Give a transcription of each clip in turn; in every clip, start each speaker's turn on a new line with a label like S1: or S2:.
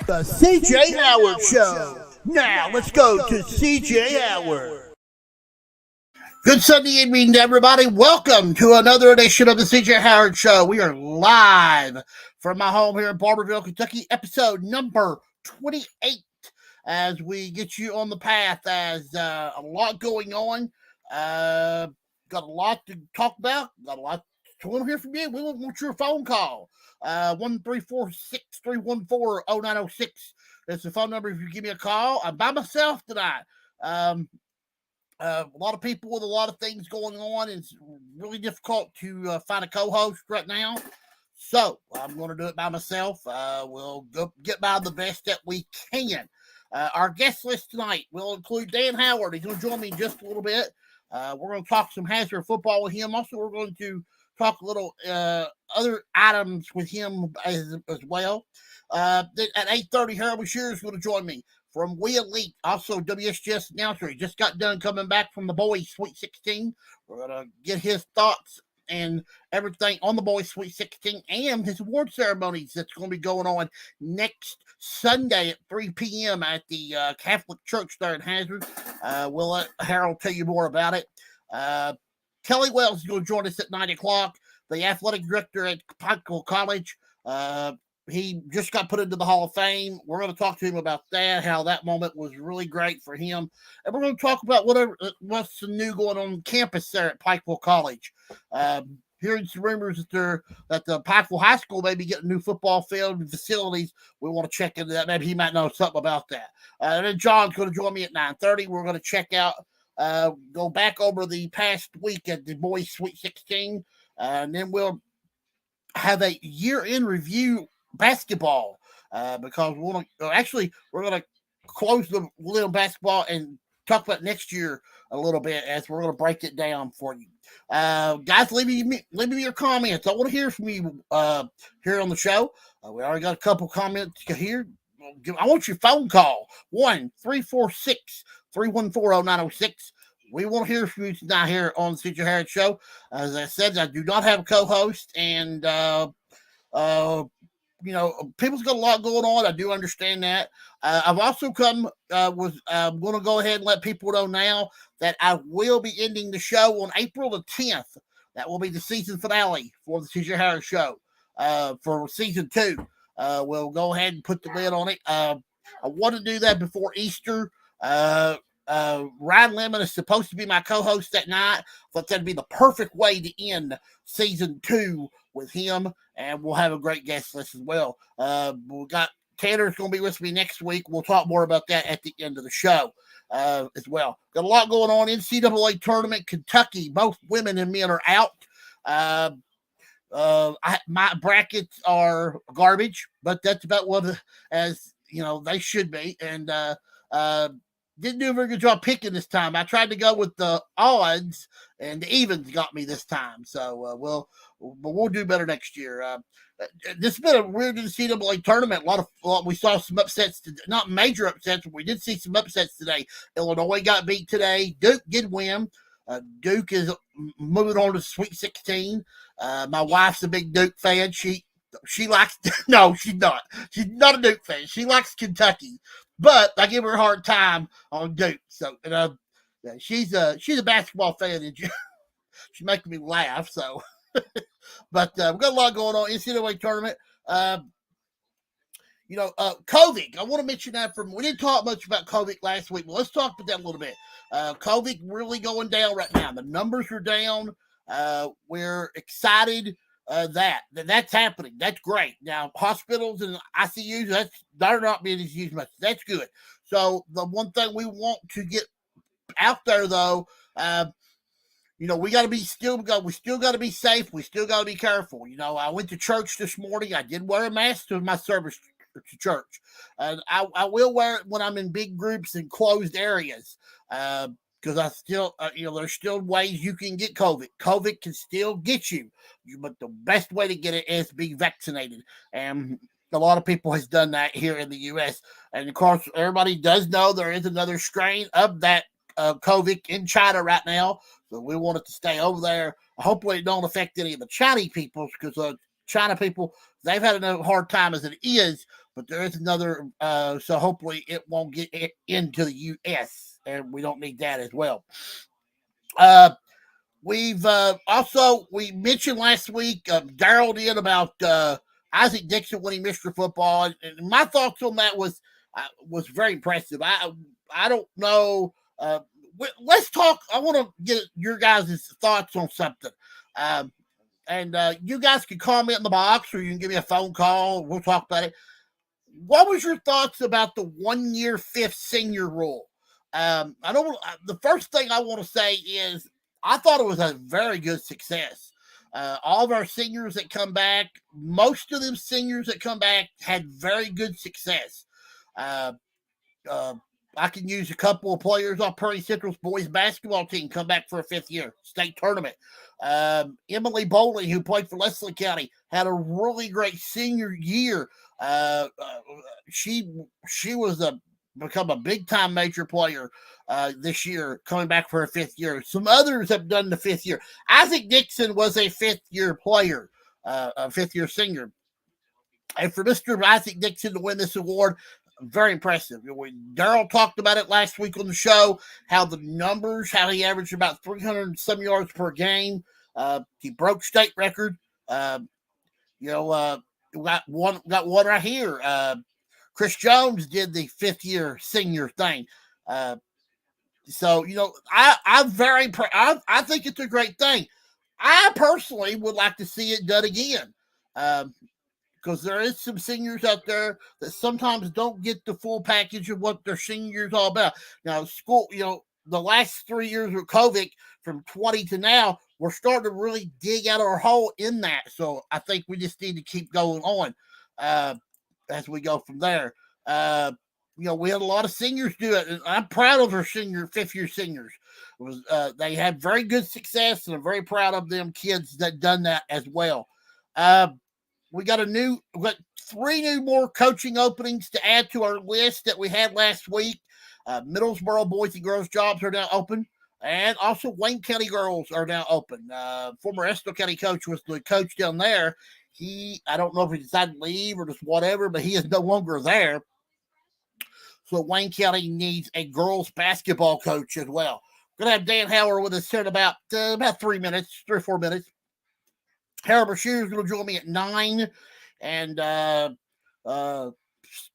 S1: The CJ Howard Show. Now let's go to CJ Howard. Good Sunday evening, everybody. Welcome to another edition of the CJ Howard Show. We are live from my home here in Barberville, Kentucky, episode number 28. As we get you on the path, as a lot going on, got a lot to talk about, got a lot to want to hear from you. We want your phone call. 1-346-314-0906. That's the phone number if you give me a call. I'm by myself tonight. A lot of people with a lot of things going on. It's really difficult to find a co-host right now. So I'm going to do it by myself. We'll go get by the best that we can. Our guest list tonight will include Dan Howard. He's going to join me in just a little bit. We're going to talk some Hazard football with him. Also, we're going to talk a little other items with him as well. At 8:30, Harold Brashear is going to join me from We Elite, also WSGS announcer. He just got done coming back from the boys' Sweet 16. We're going to get his thoughts and everything on the boys' Sweet 16 and his award ceremonies that's going to be going on next Sunday at 3 p.m. at the Catholic Church there in Hazard. We'll let Harold tell you more about it. Kelly Wells is going to join us at 9 o'clock, the athletic director at Pikeville College. He just got put into the Hall of Fame. We're going to talk to him about that, how that moment was really great for him. And we're going to talk about what's new going on campus there at Pikeville College. Hearing some rumors that the Pikeville High School may be getting a new football field and facilities. We want to check into that. Maybe he might know something about that. And then John's going to join me at 9:30. We're going to check out go back over the past week at the boys' Sweet 16, and then we'll have a year-end review basketball because we're going to close the lid on basketball and talk about next year a little bit as we're going to break it down for you. Guys, leave me your comments. I want to hear from you here on the show. We already got a couple comments here. I want your phone call, 1-346-314-0906. We want to hear from you tonight here on the CJ Howard Show. As I said, I do not have a co-host, and people's got a lot going on. I do understand that. I've also I'm going to go ahead and let people know now that I will be ending the show on April the 10th. That will be the season finale for the CJ Howard Show for season 2. We'll go ahead and put the lid on it. I want to do that before Easter. Ryan Lemon is supposed to be my co-host that night. I thought that'd be the perfect way to end season 2 with him, and we'll have a great guest list as well. We got Tanner's going to be with me next week. We'll talk more about that at the end of the show as well. Got a lot going on. NCAA tournament, Kentucky. Both women and men are out. My brackets are garbage, but that's about what they should be. And didn't do a very good job picking this time. I tried to go with the odds, and the evens got me this time. So we'll do better next year. This has been a weird NCAA tournament. We saw some upsets, not major upsets, but we did see some upsets today. Illinois got beat today. Duke did win. Duke is moving on to Sweet 16. My wife's a big Duke fan. She likes – no, she's not. She's not a Duke fan. She likes Kentucky. But I give her a hard time on Duke. So she's a basketball fan. And she's making me laugh. So, but we've got a lot going on. NCAA tournament. COVID. I want to mention that we didn't talk much about COVID last week, but let's talk about that a little bit. COVID really going down right now. The numbers are down. We're excited that's happening. That's great. Now, hospitals and ICUs, they're not being used much. That's good. So the one thing we want to get out there, though, we got to be we still got to be safe. We still got to be careful. I went to church this morning. I did wear a mask to my service to church. And I will wear it when I'm in big groups and closed areas. Because I still, there's still ways you can get COVID. COVID can still get you, but the best way to get it is be vaccinated. And a lot of people has done that here in the U.S. And of course, everybody does know there is another strain of that COVID in China right now. So we want it to stay over there. Hopefully, it don't affect any of the Chinese people, because China people, they've had a hard time as it is. But there is another, so hopefully it won't get into the U.S. and we don't need that as well. We've we mentioned last week, Daryl did, about Isaac Dixon when he missed the football, and my thoughts on that was very impressive. I don't know. Let's talk. I want to get your guys' thoughts on something. And you guys can comment in the box, or you can give me a phone call. We'll talk about it. What was your thoughts about the 1 year fifth senior rule? The first thing I want to say is I thought it was a very good success. All of our seniors that come back, most of them seniors that come back had very good success. I can use a couple of players off Prairie Central's boys basketball team come back for a fifth year state tournament. Emily Bowling, who played for Leslie County, had a really great senior year. She was become a big time major player this year, coming back for her fifth year. Some others have done the fifth year. Isaac Dixon was a fifth year player, a fifth year senior. And for Mr. Isaac Dixon to win this award, very impressive. Daryl talked about it last week on the show, how the numbers, how he averaged about 300 and some yards per game. He broke state record. Got one right here. Chris Jones did the fifth year senior thing. So I think it's a great thing. I personally would like to see it done again. Because there is some seniors out there that sometimes don't get the full package of what their senior is all about. Now, school, the last 3 years of COVID, from 20 to now, we're starting to really dig out our hole in that. So I think we just need to keep going on as we go from there. We had a lot of seniors do it, and I'm proud of our fifth year seniors. They had very good success, and I'm very proud of them kids that done that as well. We got 3 more coaching openings to add to our list that we had last week. Middlesboro boys and girls jobs are now open, and also Wayne County girls are now open. Former Estill County coach was the coach down there. I don't know if he decided to leave or just whatever, but he is no longer there. So Wayne County needs a girls basketball coach as well. We're going to have Dan Howard with us in about 3 or 4 minutes. Harold Brashear is going to join me at 9, and we're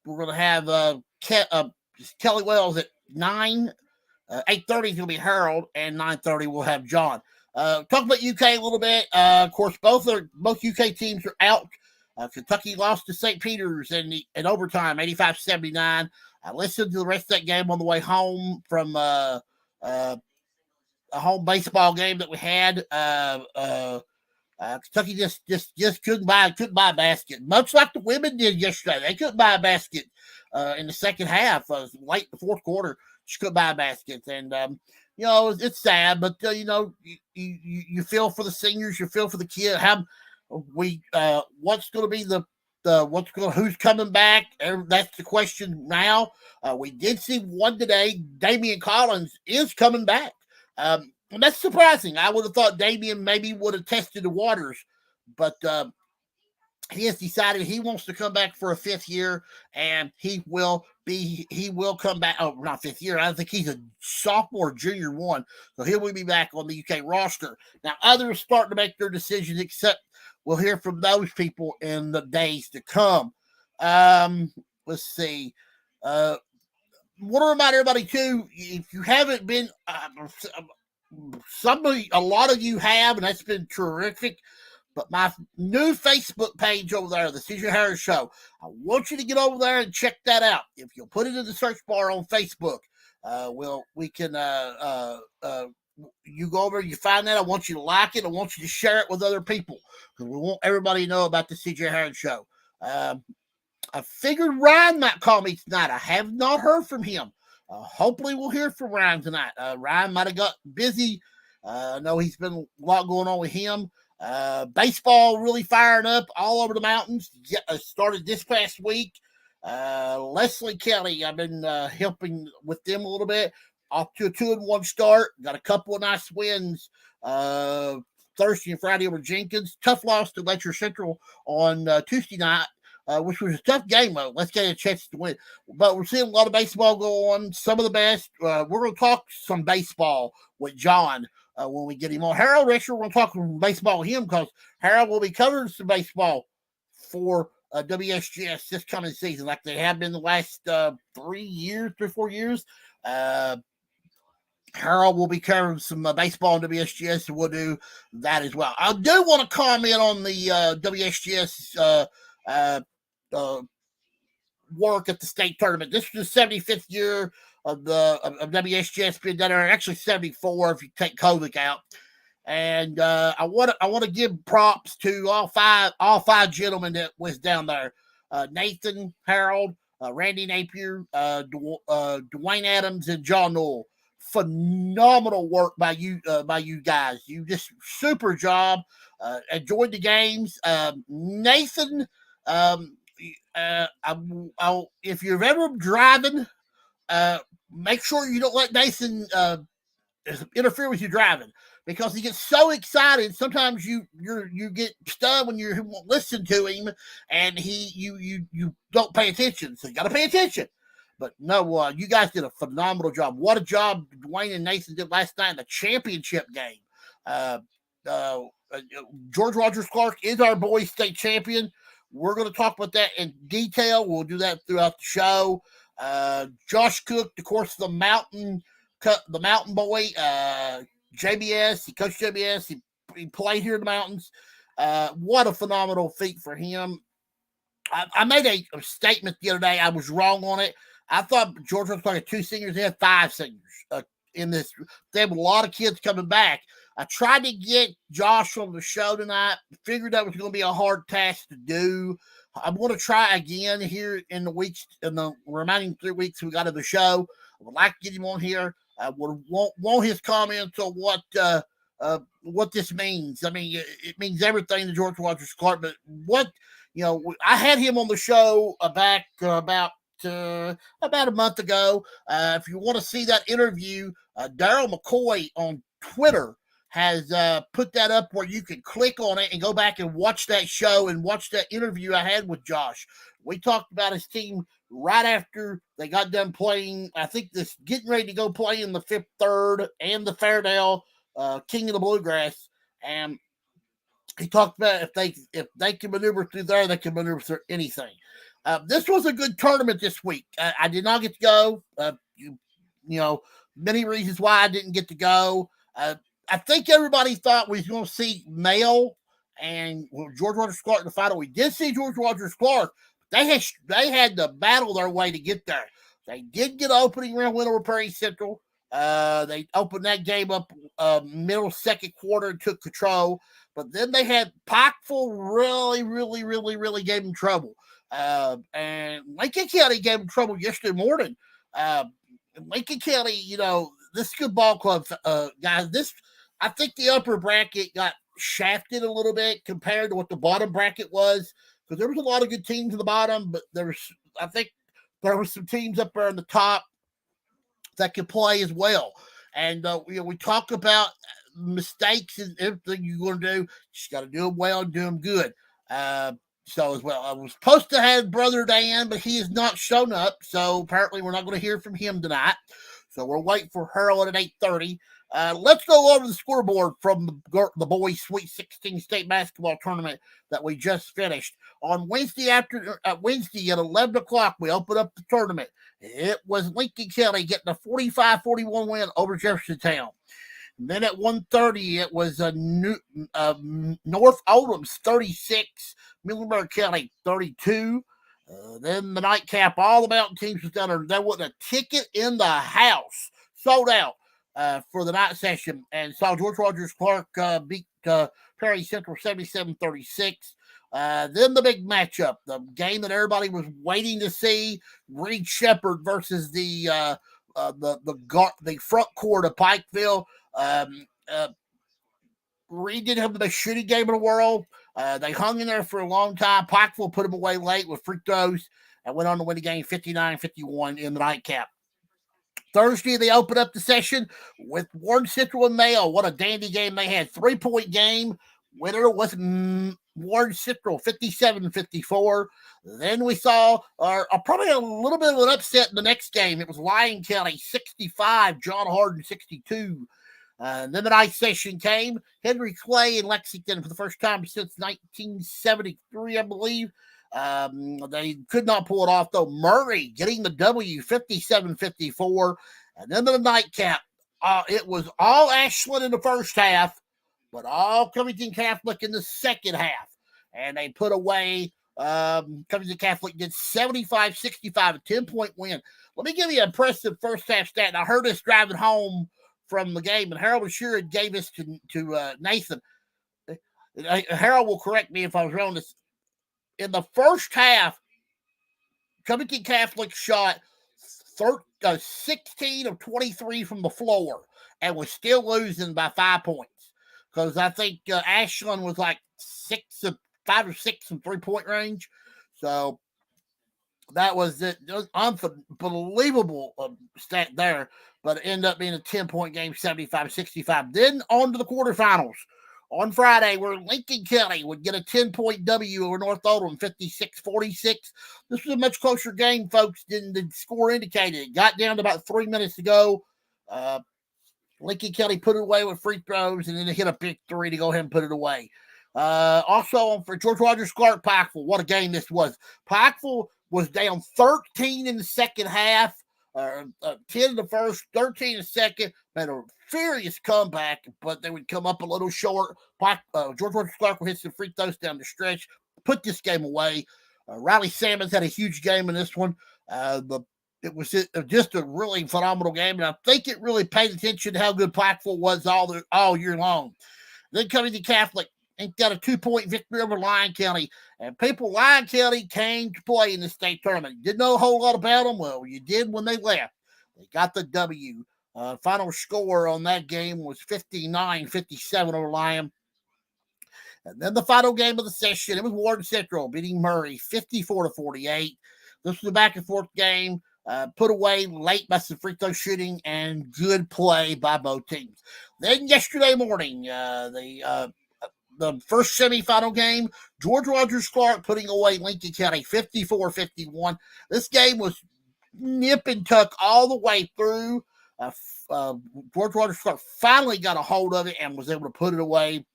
S1: going to have Kelly Wells at 9. 8:30 is going to be Harold, and 9:30 we'll have John. Talk about UK a little bit. Of course, both UK teams are out. Kentucky lost to St. Peter's in overtime, 85-79. I listened to the rest of that game on the way home from a home baseball game that we had. Kentucky just couldn't buy a basket, much like the women did yesterday. They couldn't buy a basket in the second half. Late in the fourth quarter, she couldn't buy a basket, and it's sad. But you feel for the seniors, you feel for the kid. What's going to be who's coming back? That's the question now. We did see one today. Damian Collins is coming back. And that's surprising. I would have thought Damian maybe would have tested the waters, but he has decided he wants to come back for a fifth year, and he will come back. Oh, not fifth year. I think he's a sophomore, junior one, so he will be back on the UK roster. Now, others starting to make their decisions, except we'll hear from those people in the days to come. Let's see. Want to remind everybody too, if you haven't been, a lot of you have, and that's been terrific. But my new Facebook page over there, the CJ Harris Show, I want you to get over there and check that out. If you'll put it in the search bar on Facebook, you go over, you find that. I want you to like it. I want you to share it with other people, because we want everybody to know about the CJ Harris Show. I figured Ryan might call me tonight. I have not heard from him. Hopefully we'll hear from Ryan tonight. Ryan might have got busy. I know he's been a lot going on with him. Baseball really firing up all over the mountains. Started this past week. Leslie Kelly, I've been helping with them a little bit. Off to a 2-1 start. Got a couple of nice wins Thursday and Friday over Jenkins. Tough loss to Letcher Central on Tuesday night, which was a tough game, though. Let's get a chance to win. But we're seeing a lot of baseball go on, some of the best. We're going to talk some baseball with John when we get him on. Harold Risher, we're going to talk some baseball with him because Harold will be covering some baseball for WSGS this coming season, like they have been the last 3 or 4 years. Harold will be covering some baseball on WSGS, and we'll do that as well. I do want to comment on the WSGS work at the state tournament. This was the 75th year of WSGS being done there. Actually, 74 if you take COVID out. And I want to give props to all five gentlemen that was down there: Nathan, Harold, Randy Napier, Dwayne Adams, and John Knoll. Phenomenal work by you guys. You just super job. Enjoyed the games. Nathan, if you're ever driving, make sure you don't let Nathan interfere with your driving, because he gets so excited. Sometimes you get stunned when you listen to him, and you don't pay attention. So you got to pay attention. But no, you guys did a phenomenal job. What a job Dwayne and Nathan did last night in the championship game. George Rogers Clark is our boys state champion. We're going to talk about that in detail. We'll do that throughout the show. Josh Cook, of course, the mountain boy, JBS. He coached JBS. He played here in the mountains. What a phenomenal feat for him. I made a statement the other day. I was wrong on it. I thought Georgia was like 2 seniors. They had 5 seniors in this. They have a lot of kids coming back. I tried to get Josh on the show tonight. Figured that was going to be a hard task to do. I'm going to try again here in the remaining 3 weeks we got of the show. I would like to get him on here. I would want his comments on what this means. I mean, it means everything to George Rogers Clark. But I had him on the show back about a month ago. If you want to see that interview, Daryl McCoy on Twitter has put that up where you can click on it and go back and watch that show and watch that interview I had with Josh. We talked about his team right after they got done playing. I think this getting ready to go play in the Fifth Third and the Fairdale King of the Bluegrass. And he talked about if they can maneuver through there, they can maneuver through anything. This was a good tournament this week. I did not get to go. Many reasons why I didn't get to go. I think everybody thought we was going to see Male and George Rogers Clark in the final. We did see George Rogers Clark. They had to battle their way to get there. They did get an opening round win over Prairie Central. They opened that game up middle second quarter and took control. But then they had Pikeville really gave them trouble. And Lincoln County gave them trouble yesterday morning. Lincoln County, this is a good ball club, guys. I think the upper bracket got shafted a little bit compared to what the bottom bracket was, because there was a lot of good teams in the bottom, but I think there were some teams up there in the top that could play as well. And we talk about mistakes and everything you're going to do. You just got to do them well and do them good. So as well, I was supposed to have Brother Dan, but he has not shown up. So apparently we're not going to hear from him tonight. So we're waiting for Harold at 8:30. Let's go over the scoreboard from the boys' Sweet 16 state basketball tournament that we just finished. On Wednesday at 11 o'clock, we opened up the tournament. It was Lincoln County getting a 45-41 win over Jeffersontown. And then at 1:30, it was North Oldham's 36, Muhlenberg County 32. Then the nightcap, all the mountain teams was down there. There wasn't a ticket in the house. Sold out for the night session. And saw George Rogers Clark beat Prairie Central 77-36. Then the big matchup, the game that everybody was waiting to see: Reed Shepherd versus the front court of Pikeville. Reed didn't have the best shooting game in the world. They hung in there for a long time. Pikeville put them away late with free throws and went on to win the game 59-51 in the nightcap. Thursday, they opened up the session with Warren Central and Mayo. What a dandy game they had. 3-point game. Winner was Warren Central, 57-54. Then we saw probably a little bit of an upset in the next game. It was Lyon County 65, John Hardin 62. And then the night session came. Henry Clay in Lexington for the first time since 1973, I believe. They could not pull it off, though. Murray getting the W, 57-54. And then the nightcap. It was all Ashland in the first half, but all Covington Catholic in the second half. And they put away Covington Catholic did 75-65, a 10-point win. Let me give you an impressive first half stat. And I heard this driving home from the game, and Harold Brashear gave this to Nathan. Harold will correct me if I was wrong. In the first half, Covington Catholic shot 16 of 23 from the floor and was still losing by 5 points. Because I think Ashland was like 5 or 6 in 3-point range. So that was it. It was unbelievable stat there, but it ended up being a 10-point game, 75-65. Then on to the quarterfinals. On Friday, where Lincoln County would get a 10-point W over North Oldham, 56-46. This was a much closer game, folks, than the score indicated. It got down to about 3 minutes to go. Lincoln County put it away with free throws, and then they hit a big three to go ahead and put it away. Also, for George Rogers Clark, Pikeville, what a game this was. Pikeville was down 13 in the second half, 10 in the first, 13 in the second, made a furious comeback, but they would come up a little short. George Rogers Clark would hit some free throws down the stretch, put this game away. Riley Salmons had a huge game in this one. It was just a really phenomenal game, and I think it really paid attention to how good Pikeville was all year long. Then coming to Catholic, and got a 2-point victory over Lyon County. And Lyon County came to play in the state tournament. Didn't know a whole lot about them. Well, you did when they left. They got the W. Final score on that game was 59-57 over Lyon. And then the final game of the session, it was Warren Central beating Murray 54-48. This was a back-and-forth game. Put away late by some free throw shooting and good play by both teams. Then yesterday morning, the first semifinal game, George Rogers Clark putting away Lincoln County 54-51. This game was nip and tuck all the way through. George Rogers Clark finally got a hold of it and was able to put it away.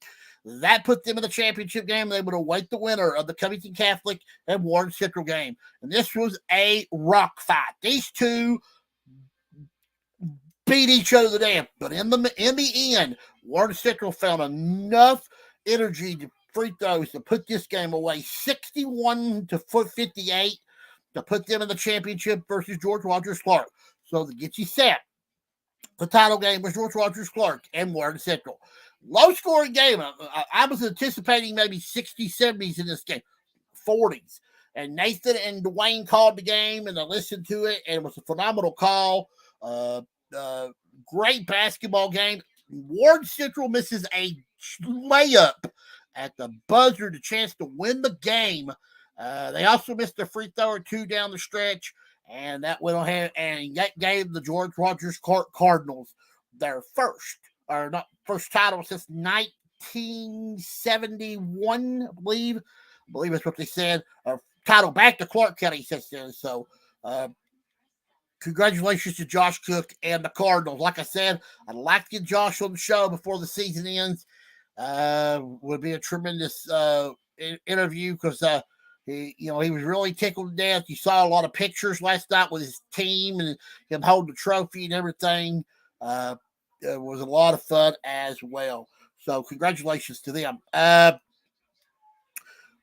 S1: That put them in the championship game. They would await the winner of the Covington Catholic and Warren Central game. And this was a rock fight. These two beat each other to death. But in the end, Warren Central found enough energy to free throws to put this game away 61-58 to put them in the championship versus George Rogers Clark. So to get you set, the title game was George Rogers Clark and Warren Central. Low scoring game. I was anticipating maybe 60s, 70s in this game, 40s. And Nathan and Dwayne called the game and I listened to it, and it was a phenomenal call. Great basketball game. Warren Central misses a layup at the buzzer, the chance to win the game. They also missed a free throw or two down the stretch, and that went ahead and that gave the George Rogers Clark Cardinals their first title since 1971, I believe that's what they said. Title back to Clark County since then. So, congratulations to Josh Cook and the Cardinals. Like I said, I'd like to get Josh on the show before the season ends. Would be a tremendous interview because he was really tickled to death. You saw a lot of pictures last night with his team and him holding the trophy and everything. It was a lot of fun as well. So congratulations to them.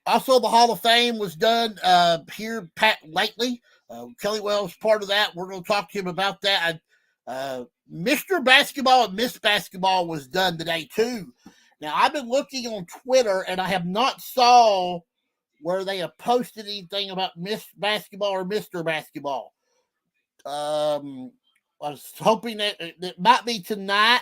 S1: Also, the Hall of Fame was done here lately. Kelly Wells part of that. We're going to talk to him about that. Mr. Basketball and Miss Basketball was done today too. Now, I've been looking on Twitter, and I have not saw where they have posted anything about Miss Basketball or Mr. Basketball. I was hoping that it might be tonight.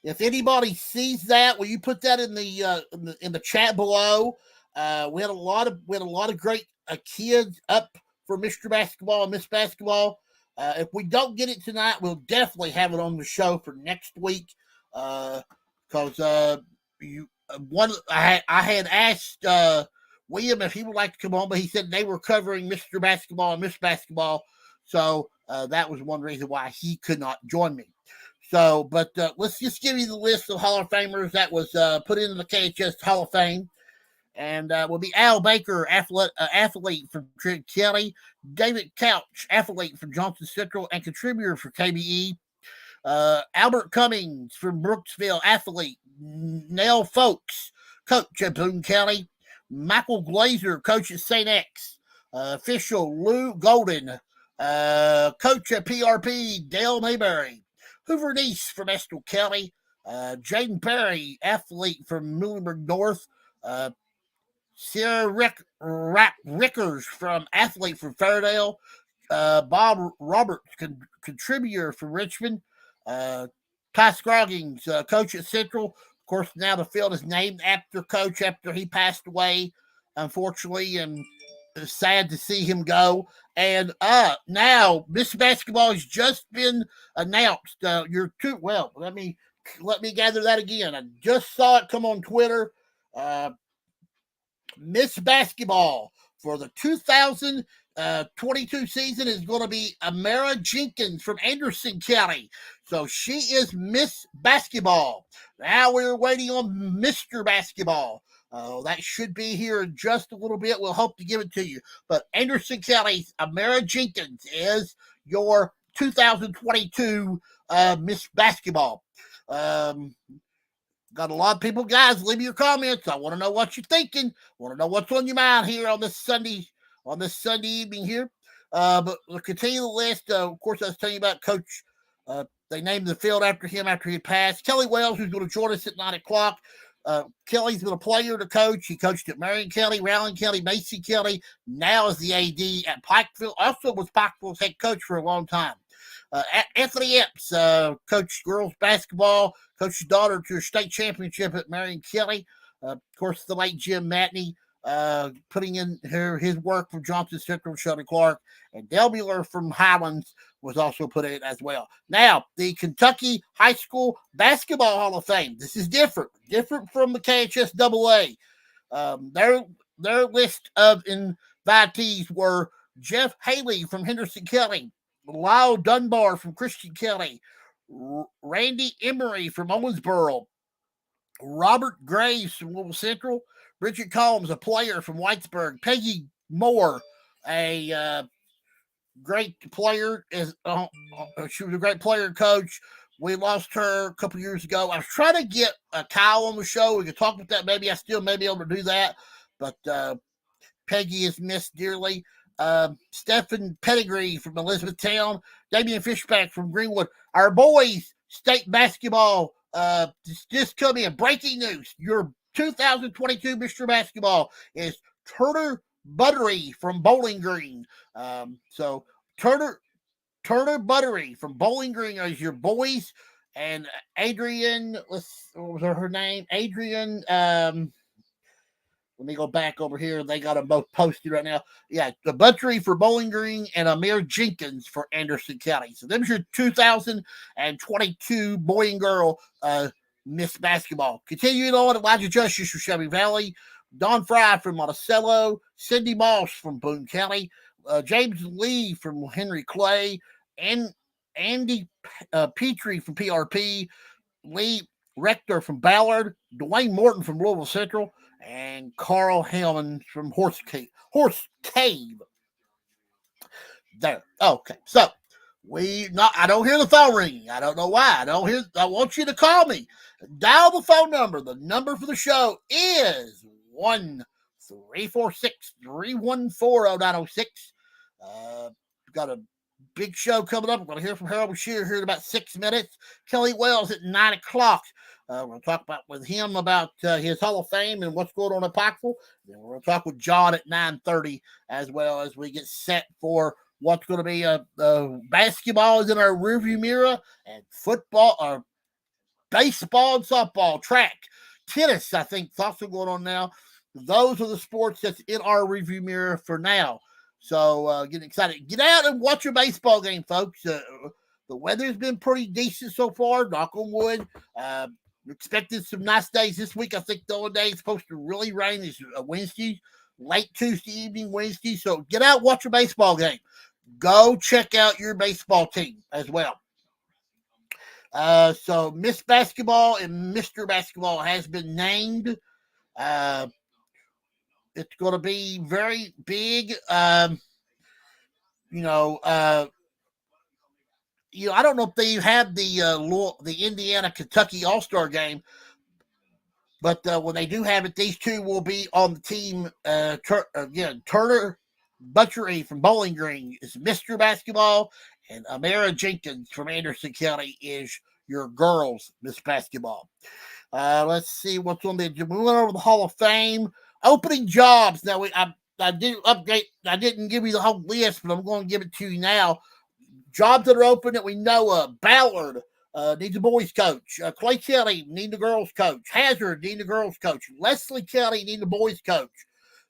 S1: If anybody sees that, will you put that in the chat below? We had a lot of great kids up for Mr. Basketball and Miss Basketball. If we don't get it tonight, we'll definitely have it on the show for next week. Because I had asked William if he would like to come on, but he said they were covering Mr. Basketball and Miss Basketball, so that was one reason why he could not join me. So, but let's just give you the list of Hall of Famers that was put into the KHS Hall of Fame. And will be Al Baker, athlete from Trent Kelly, David Couch, athlete from Johnson Central and contributor for KBE, Albert Cummings from Brooksville, athlete, Nell Folks, coach at Boone County, Michael Glazer, coach at St. X, official Lou Golden, coach at PRP, Dale Mayberry, Hoover Nice from Estill County, Jaden Perry, athlete from Muhlenberg North, Sarah Rickers from athlete from Fairdale, Bob Roberts, contributor from Richmond, Ty Scroggins, coach at Central. Of course, now the field is named after coach after he passed away, unfortunately, and it's sad to see him go. And now Miss Basketball has just been announced. Let me gather that again. I just saw it come on Twitter. Miss Basketball for the 2022 season is going to be Amara Jenkins from Anderson County. So she is Miss Basketball. Now we're waiting on Mr. Basketball. That should be here in just a little bit. We'll hope to give it to you. But Anderson County's Amara Jenkins is your 2022 Miss Basketball. Got a lot of people, guys. Leave your comments. I want to know what you're thinking. I want to know what's on your mind here on this Sunday evening here. But we'll continue the list. Of course, I was telling you about Coach. They named the field after him after he passed. Kelly Wells, who's going to join us at 9 o'clock. Kelly's been a player to coach. He coached at Marion County, Rowland County, Macy County. Now is the AD at Pikeville. Also was Pikeville's head coach for a long time. Anthony Epps, coached girls basketball, coached his daughter to a state championship at Marion County. Of course, the late Jim Matney, putting in his work from Johnson Central, Sheldon Clark, and Dale Mueller from Highlands was also put in as well. Now, the Kentucky High School Basketball Hall of Fame. This is different from the KHS AA. Their list of invitees were Jeff Haley from Henderson County, Lyle Dunbar from Christian County, Randy Emery from Owensboro, Robert Graves from Louisville Central, Bridget Combs, a player from Whitesburg, Peggy Moore, a great player. She was a great player and coach. We lost her a couple years ago. I was trying to get Kyle on the show. We could talk about that. Maybe I still may be able to do that, but Peggy is missed dearly. Stephen Pettigrew from Elizabethtown, Damian Fishback from Greenwood. Our boys state basketball just come in. Breaking news. Your 2022 Mr. Basketball is Turner Buttery from Bowling Green. So Turner Buttery from Bowling Green is your boys. And Adrian, what was her name? Adrian, let me go back over here. They got them both posted right now. Yeah, the Buttery for Bowling Green and Amir Jenkins for Anderson County. So there's your 2022 boy and girl Miss Basketball. Continuing on, Elijah Justice from Shelby Valley, Don Fry from Monticello, Cindy Moss from Boone County, James Lee from Henry Clay, and Andy Petrie from PRP, Lee Rector from Ballard, Dwayne Morton from Louisville Central, and Carl Hellman from Horse Cave. There. Okay. So I don't hear the phone ringing. I don't know why. I want you to call me. Dial the phone number. The number for the show is 1-346-314-0906. We've got a big show coming up. We're going to hear from Harold Brashear here in about 6 minutes. Kelly Wells at 9 o'clock. We'll talk with him about his Hall of Fame and what's going on at Pikeville. Then we're going to talk with John at 9:30 as well as we get set for what's going to be basketball is in our rearview mirror, and football or baseball and softball, track, tennis, I think, is also going on now. Those are the sports that's in our review mirror for now. So get excited. Get out and watch a baseball game, folks. The weather's been pretty decent so far, knock on wood. Expected some nice days this week. I think the only day it's supposed to really rain is Wednesday, late Tuesday evening, Wednesday. So get out, watch a baseball game. Go check out your baseball team as well. So Miss Basketball and Mr. Basketball has been named. It's going to be very big. I don't know if they have the Indiana Kentucky All-Star game, but when they do have it, these two will be on the team. Turner Butchery from Bowling Green is Mr. Basketball, and Amara Jenkins from Anderson County is your girls Miss Basketball. Let's see what's on the. We went over the Hall of Fame opening jobs. Now I did update. I didn't give you the whole list, but I'm going to give it to you now. Jobs that are open that we know of: Ballard needs a boys coach. Clay County need a girls coach. Hazard need a girls coach. Leslie County need a boys coach.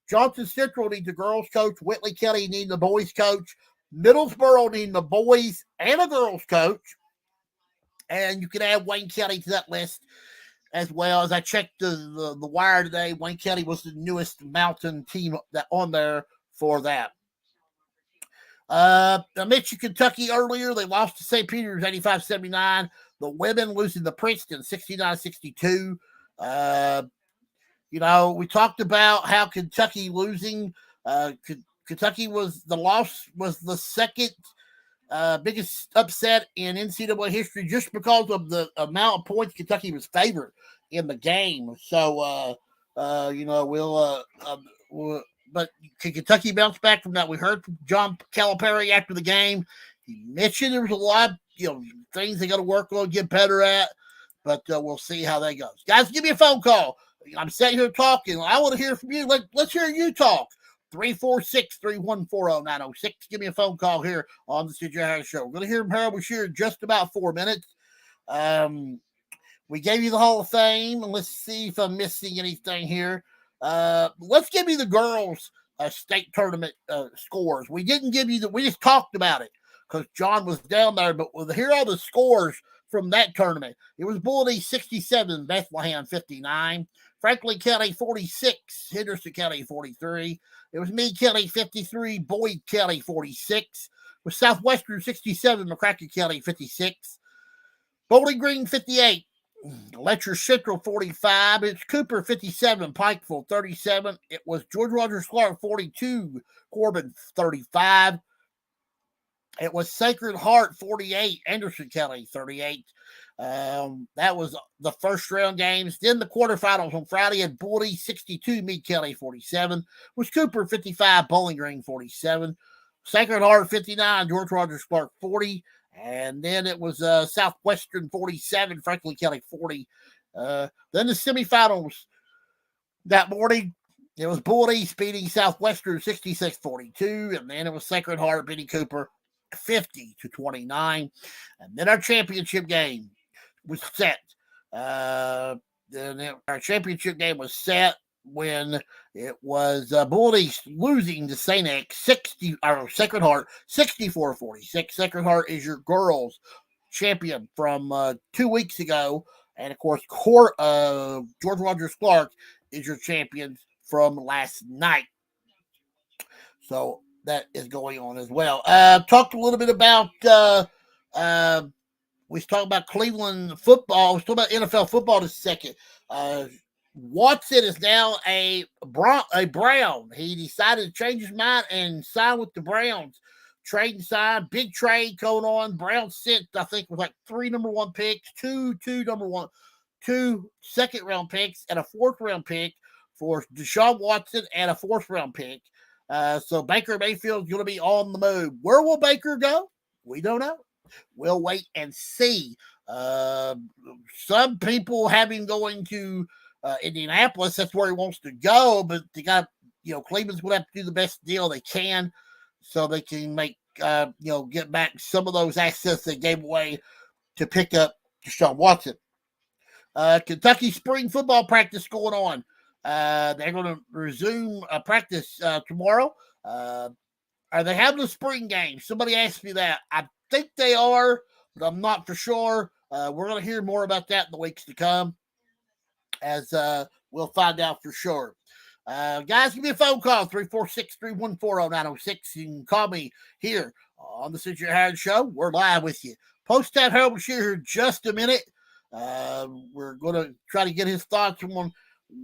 S1: Johnson Central needs a girls coach. Whitley County needs a boys coach. Middlesboro needs a boys and a girls coach. And you can add Wayne County to that list as well. As I checked the wire today, Wayne County was the newest mountain team that on there for that. I mentioned Kentucky earlier. They lost to St. Peter's 85-79. The women losing to Princeton 69-62. We talked about how Kentucky losing. Kentucky the loss was the second biggest upset in NCAA history just because of the amount of points Kentucky was favored in the game. So, but can Kentucky bounce back from that? We heard from John Calipari after the game. He mentioned there was a lot of things they got to work on, get better at, but we'll see how that goes. Guys, give me a phone call. I'm sitting here talking. I want to hear from you. Let's hear you talk. 346-314-0906. Give me a phone call here on the CJ Harris Show. We're going to hear from Harold Brashear in just about 4 minutes. We gave you the Hall of Fame. Let's see if I'm missing anything here. Let's give you the girls' state tournament scores. We didn't give you we just talked about it because John was down there, but here are the scores from that tournament. It was Bullitt 67, Bethlehem 59, Franklin County 46, Henderson County 43. It was Meade County 53, Boyd County 46. It was Southwestern 67, McCracken County 56, Bowling Green 58. Letcher Central 45. It's Cooper 57. Pikeville 37. It was George Rogers Clark 42. Corbin 35. It was Sacred Heart 48. Anderson County 38. That was the first round games. Then the quarterfinals on Friday at Bullitt 62. Meade County 47. It was Cooper 55. Bowling Green 47. Sacred Heart 59. George Rogers Clark 40. And then it was Southwestern 47, Franklin County 40. Then the semifinals that morning, it was Bullitt beating Southwestern 66-42. And then it was Sacred Heart beating Cooper 50-29. And then our championship game was set. Our championship game was set when it was Bullitt losing to St. X Sacred Heart 64-46. Sacred Heart is your girls champion from 2 weeks ago, and of course, George Rogers Clark is your champion from last night. So that is going on as well. Talked a little bit about we was talking about Cleveland football. We was talking about NFL football this second. Watson is now a Brown. He decided to change his mind and sign with the Browns. Trade and sign, big trade going on. Browns sent, I think, was like 3 number 1 picks, two second-round picks, and a 4th-round pick for Deshaun Watson and a 4th-round pick. So Baker Mayfield's going to be on the move. Where will Baker go? We don't know. We'll wait and see. Some people have him going to Indianapolis. That's where he wants to go, but they got, Cleveland's going to have to do the best deal they can so they can make, get back some of those assets they gave away to pick up Deshaun Watson. Kentucky spring football practice going on. They're going to resume practice tomorrow. Are they having a spring game? Somebody asked me that. I think they are, but I'm not for sure. We're going to hear more about that in the weeks to come as we'll find out for sure. Guys, give me a phone call, 346-314-0906. You can call me here on the Century Howard Show. We're live with you. Post-stat Harold Brashear here in just a minute. We're going to try to get his thoughts on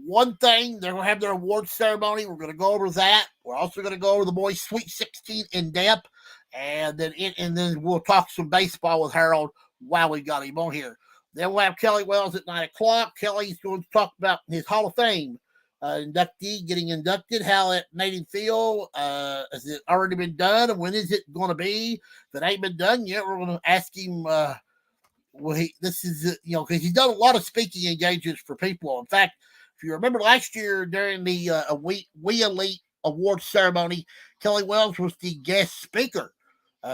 S1: one thing. They're going to have their awards ceremony. We're going to go over that. We're also going to go over the boys' Sweet 16 in depth. And then we'll talk some baseball with Harold while we got him on here. Then we'll have Kelly Wells at 9 o'clock. Kelly's going to talk about his Hall of Fame inductee getting inducted, how it made him feel. Has it already been done? And when is it going to be? If it ain't been done yet, we're going to ask him. Because he's done a lot of speaking engagements for people. In fact, if you remember last year during the We Elite Awards ceremony, Kelly Wells was the guest speaker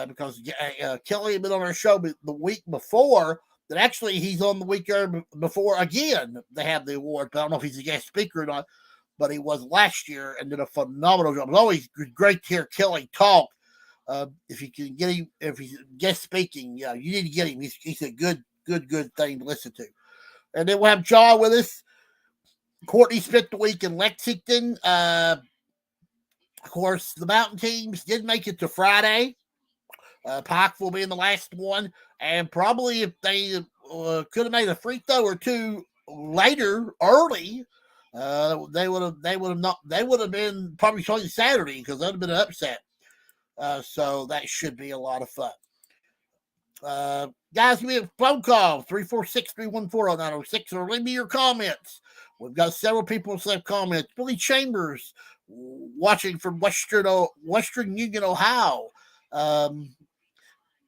S1: because Kelly had been on our show the week before. That actually he's on the week before again. They have the award, but I don't know if he's a guest speaker or not. But he was last year and did a phenomenal job. It's always great to hear Kelly talk. If you can get him, if he's guest speaking, you need to get him. He's a good thing to listen to. And then we'll have John with us. Courtney spent the week in Lexington. Of course, the Mountain teams did make it to Friday. Pikeville being the last one, and probably if they could have made a free throw or two later, early, they would have been probably playing Saturday because that would have been an upset. So that should be a lot of fun. Guys, give me a phone call, 346-314-0906, or leave me your comments. We've got several people who have comments. Billy Chambers watching from Western Union, Ohio.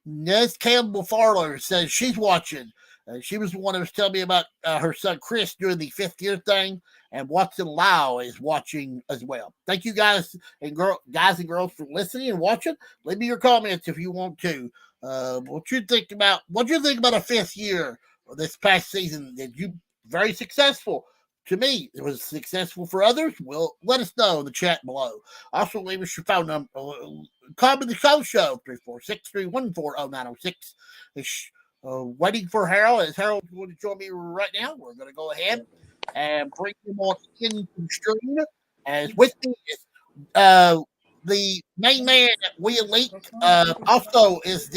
S1: Nez Campbell Farler says she's watching. She was the one who was telling me about her son Chris doing the 5th year thing, and Watson Lowe is watching as well. Thank you guys and girls for listening and watching. Leave me your comments if you want to. What you think about a 5th year this past season? Did you very successful? To me, it was successful for others. Well, let us know in the chat below. Also, leave us your phone number. Call me the show, 346-314-0906. Waiting for Harold. As Harold's going to join me right now, we're going to go ahead and bring him on in the stream. As with me is the main man at We Elite. Also is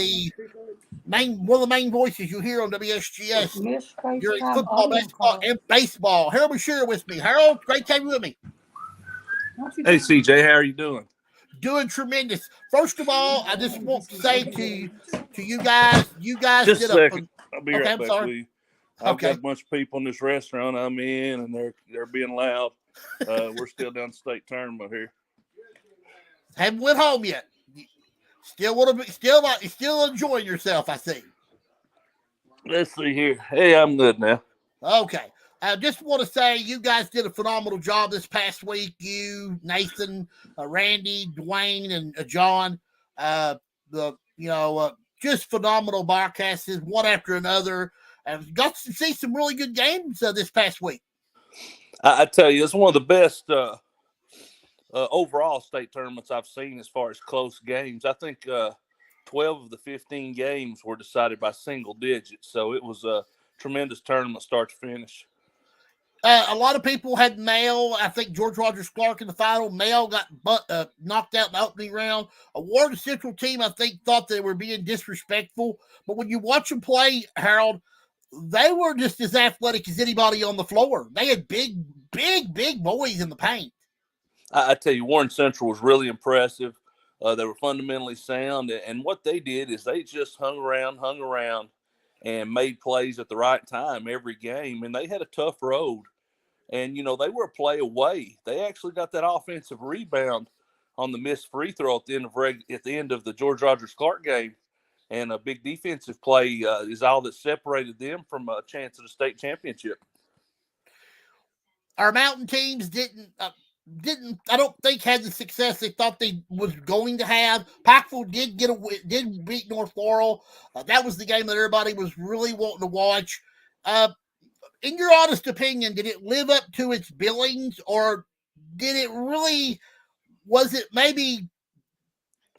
S1: one of the main voices you hear on WSGS during football, basketball, and baseball. Harold Brashear with me. Harold, great to have you with me.
S2: Hey, CJ, how are you doing?
S1: Doing tremendous. First of all, I just want to say to you guys
S2: just
S1: did
S2: a second. I'll be right back with you. I've got a bunch of people in this restaurant I'm in, and they're being loud. We're still down the state tournament here.
S1: Haven't went home yet. Still enjoying yourself, I see.
S2: Let's see here. Hey, I'm good now.
S1: Okay. I just want to say you guys did a phenomenal job this past week. You, Nathan, Randy, Dwayne, and John. Just phenomenal broadcasts, one after another. I've got to see some really good games this past week.
S2: I tell you, it's one of the best overall state tournaments I've seen as far as close games. I think 12 of the 15 games were decided by single digits, so it was a tremendous tournament start to finish.
S1: A lot of people had Mail. I think George Rogers Clark in the final. Mail got knocked out in the opening round. A Warden Central team, I think, thought they were being disrespectful. But when you watch them play, Harold, they were just as athletic as anybody on the floor. They had big boys in the paint.
S2: I tell you, Warren Central was really impressive. They were fundamentally sound. And what they did is they just hung around, and made plays at the right time every game. And they had a tough road. And, they were a play away. They actually got that offensive rebound on the missed free throw at the end of the George Rogers Clark game. and a big defensive play is all that separated them from a chance at a state championship.
S1: Our mountain teams didn't I don't think had the success they thought they was going to have. Pikeville did beat North Laurel. That was the game that everybody was really wanting to watch. In your honest opinion, did it live up to its billings, or did it really? Was it maybe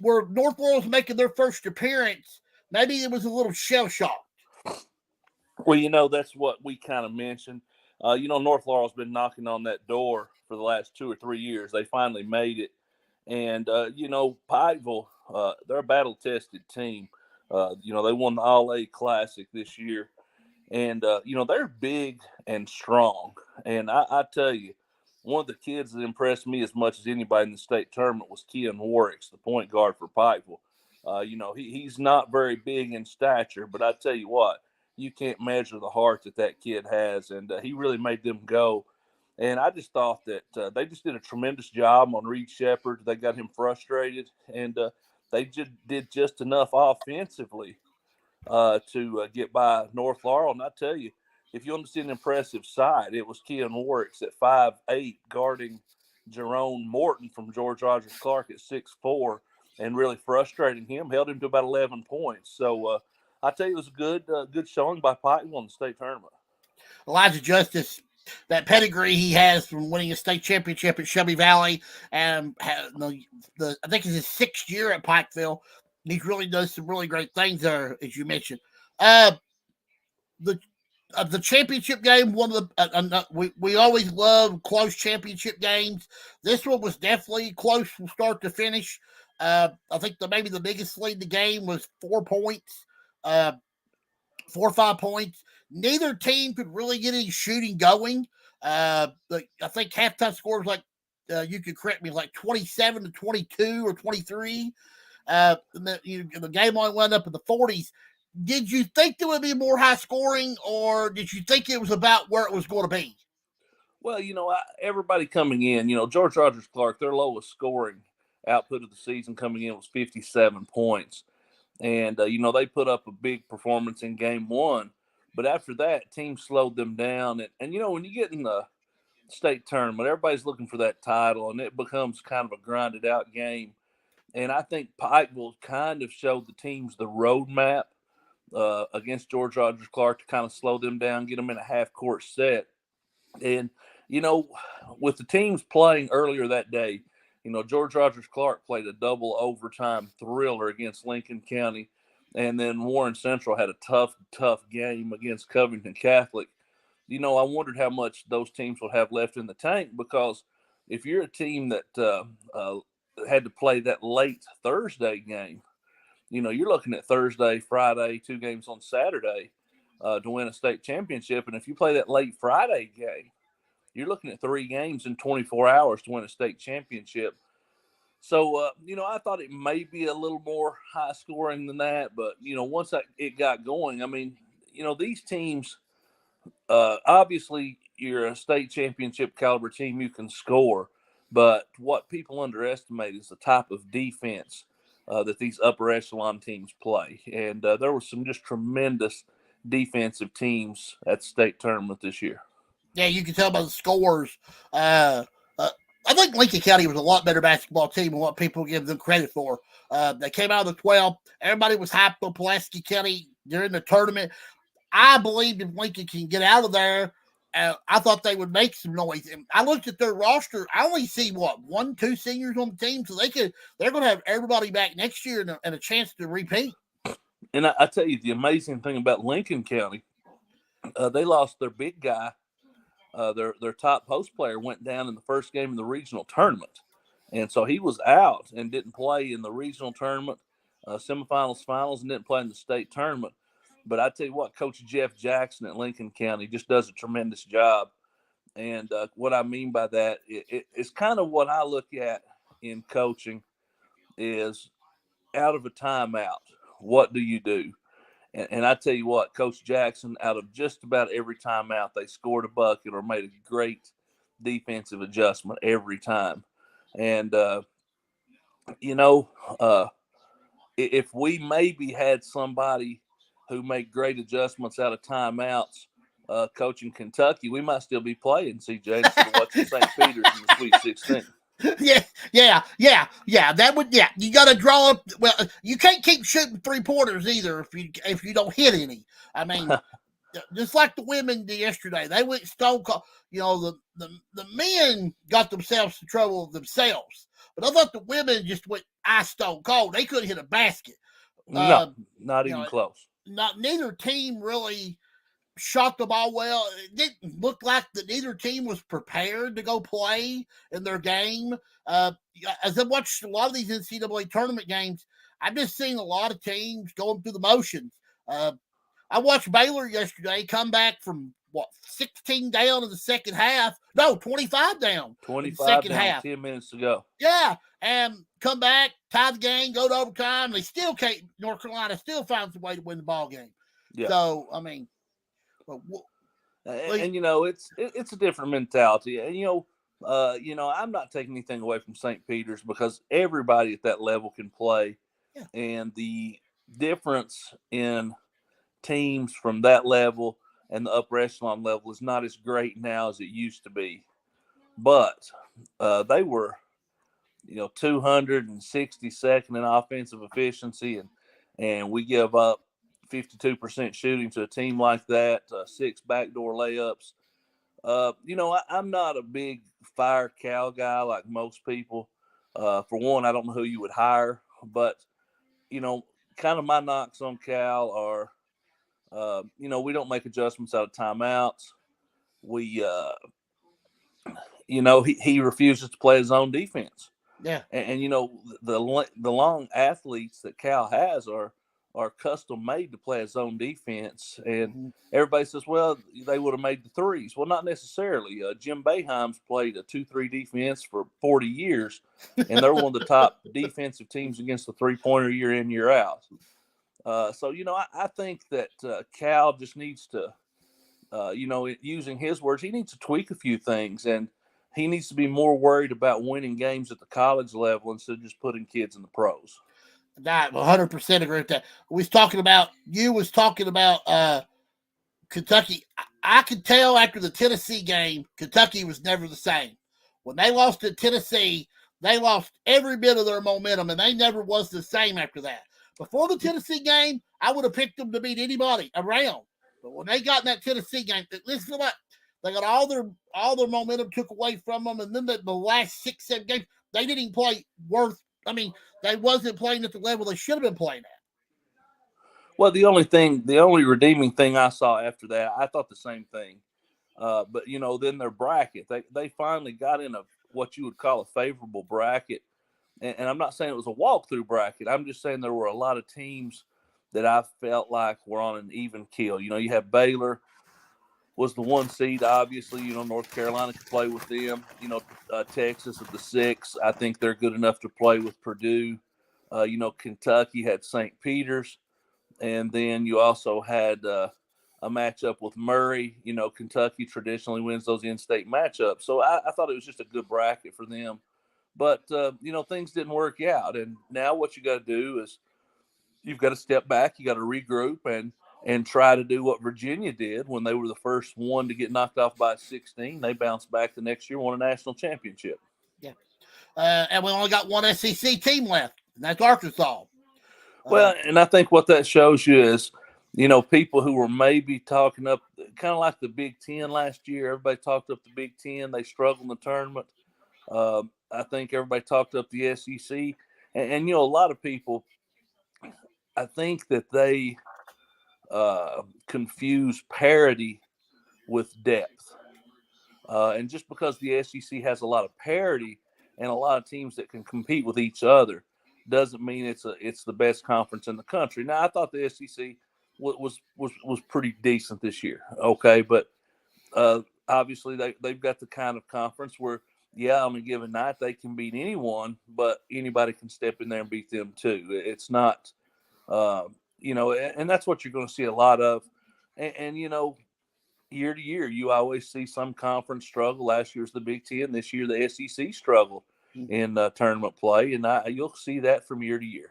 S1: where North Laurel was making their first appearance? Maybe it was a little shell shocked.
S2: Well, that's what we kind of mentioned. North Laurel's been knocking on that door for the last 2 or 3 years. They finally made it. And, Pikeville, they're a battle-tested team. They won the All-A Classic this year. And, they're big and strong. And I tell you, one of the kids that impressed me as much as anybody in the state tournament was Kean Warwicks, the point guard for Pikeville. He's not very big in stature, but I tell you what, you can't measure the heart that kid has, and he really made them go. And I just thought that they just did a tremendous job on Reed Shepherd. They got him frustrated, and they just did just enough offensively to get by North Laurel. And I tell you, if you want to see an impressive side, it was Kean Warwicks at 5'8", guarding Jerome Morton from George Rogers Clark at 6'4", and really frustrating him, held him to about 11 points. So I tell you, it was a good showing by Pikeville in the state tournament.
S1: Elijah Justice, that pedigree he has from winning a state championship at Shelby Valley, and I think it's his 6th year at Pikeville. He really does some really great things there, as you mentioned. The championship game, one of the we always love close championship games. This one was definitely close from start to finish. I think maybe the biggest lead in the game was 4 points, 4 or 5 points. Neither team could really get any shooting going. I think halftime score was you could correct me, like 27-22 or 23. The game only went up in the 40s. Did you think there would be more high scoring, or did you think it was about where it was going to be?
S2: Well, everybody coming in, George Rogers Clark, their lowest scoring output of the season coming in was 57 points. And, they put up a big performance in game 1. But after that, teams slowed them down. And when you get in the state tournament, everybody's looking for that title, and it becomes kind of a grinded out game. And I think Pikeville kind of showed the teams the roadmap against George Rogers Clark to kind of slow them down, get them in a half-court set. And, with the teams playing earlier that day, George Rogers Clark played a double overtime thriller against Lincoln County. And then Warren Central had a tough game against Covington Catholic. I wondered how much those teams would have left in the tank, because if you're a team that had to play that late Thursday game, you're looking at Thursday, Friday, 2 games on Saturday to win a state championship. And if you play that late Friday game, you're looking at 3 games in 24 hours to win a state championship. So, I thought it may be a little more high scoring than that. But, once it got going, these teams, obviously you're a state championship caliber team, you can score. But what people underestimate is the type of defense that these upper echelon teams play. And there were some just tremendous defensive teams at the state tournament this year.
S1: Yeah, you can tell by the scores. I think Lincoln County was a lot better basketball team than what people give them credit for. They came out of the 12. Everybody was hyped on Pulaski County during the tournament. I believed if Lincoln can get out of there, I thought they would make some noise. And I looked at their roster. I only see 1, 2 seniors on the team, so they're going to have everybody back next year and a chance to repeat.
S2: And I tell you, the amazing thing about Lincoln County, they lost their big guy. Their top post player went down in the first game of the regional tournament. And so he was out and didn't play in the regional tournament, semifinals, finals, and didn't play in the state tournament. But I tell you what, Coach Jeff Jackson at Lincoln County just does a tremendous job. And what I mean by that, it's kind of what I look at in coaching is out of a timeout, what do you do? And I tell you what, Coach Jackson, out of just about every timeout, they scored a bucket or made a great defensive adjustment every time. And, if we maybe had somebody who made great adjustments out of timeouts coaching Kentucky, we might still be playing, CJ, instead of watching St. Peter's in the Sweet 16.
S1: Yeah. That would, you got to draw up. Well, you can't keep shooting 3-pointers either if you don't hit any. I mean, just like the women did yesterday, they went stone cold. You know, the men got themselves in trouble themselves, but I thought the women just went ice stone cold. They couldn't hit a basket.
S2: No, not even close.
S1: Neither team really shot the ball well. It didn't look like that neither team was prepared to go play in their game. As I watched a lot of these NCAA tournament games, I've just seen a lot of teams going through the motions. I watched Baylor yesterday come back from 16 down in the second half. No, 25 down.
S2: 25 down, half. 10 minutes to go.
S1: Yeah, and come back, tie the game, go to overtime. They still can't. North Carolina still finds a way to win the ball game. Yeah. So I mean,
S2: and you know, it's a different mentality. And you know, I'm not taking anything away from St. Peter's because everybody at that level can play, and the difference in teams from that level and the upper echelon level is not as great now as it used to be. But they were, 262nd in offensive efficiency, and we give up 52% shooting to a team like that, 6 backdoor layups. I'm not a big fire Cal guy like most people. For one, I don't know who you would hire, but, kind of my knocks on Cal are, we don't make adjustments out of timeouts. We, he refuses to play his own defense.
S1: Yeah.
S2: And the long athletes that Cal has are custom made to play his own defense. And everybody says, well, they would have made the threes. Well, not necessarily. Jim Boeheim's played a 2-3 defense for 40 years, and they're one of the top defensive teams against the three-pointer year in, year out. So, I think that Cal just needs to, using his words, he needs to tweak a few things, and he needs to be more worried about winning games at the college level instead of just putting kids in the pros.
S1: I 100% agree with that. You was talking about Kentucky. I could tell after the Tennessee game, Kentucky was never the same. When they lost to Tennessee, they lost every bit of their momentum, and they never was the same after that. Before the Tennessee game, I would have picked them to beat anybody around. But when they got in that Tennessee game, listen to what they got all their momentum took away from them, and then the last 6-7 games, they didn't play worth. I mean, they wasn't playing at the level they should have been playing at.
S2: Well, the only redeeming thing I saw after that, I thought the same thing. But then their bracket, they finally got in what you would call a favorable bracket. And I'm not saying it was a walkthrough bracket. I'm just saying there were a lot of teams that I felt like were on an even keel. You have Baylor was the 1 seed, obviously. North Carolina could play with them. Texas at the 6. I think they're good enough to play with Purdue. Kentucky had St. Peter's. And then you also had a matchup with Murray. Kentucky traditionally wins those in-state matchups. So I thought it was just a good bracket for them. But, things didn't work out. And now what you got to do is you've got to step back. You got to regroup and try to do what Virginia did when they were the first one to get knocked off by 16. They bounced back the next year, won a national championship.
S1: Yeah. And we only got one SEC team left, and that's Arkansas.
S2: Well, and I think what that shows you is, people who were maybe talking up, kind of like the Big Ten last year. Everybody talked up the Big Ten. They struggled in the tournament. I think everybody talked up the SEC. And a lot of people, I think that they confuse parity with depth. And just because the SEC has a lot of parity and a lot of teams that can compete with each other doesn't mean it's the best conference in the country. Now, I thought the SEC was pretty decent this year. Okay, but obviously they've got the kind of conference where, on a given night they can beat anyone, but anybody can step in there and beat them too. It's not, and that's what you're going to see a lot of. And year to year, you always see some conference struggle. Last year's the Big Ten. This year, the SEC struggle in tournament play, and you'll see that from year to year.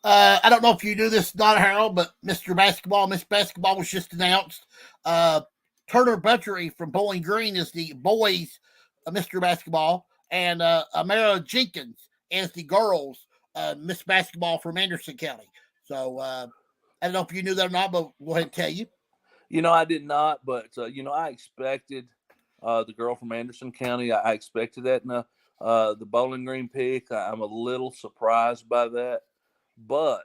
S1: I don't know if you knew this, not Harold, but Miss Basketball was just announced. Turner Butchery from Bowling Green is the boys Mr. Basketball, and Amara Jenkins is the girls Miss Basketball from Anderson County. So I don't know if you knew that or not, but go ahead and tell you.
S2: I did not, but I expected the girl from Anderson County. I expected that in the Bowling Green pick. I'm a little surprised by that, but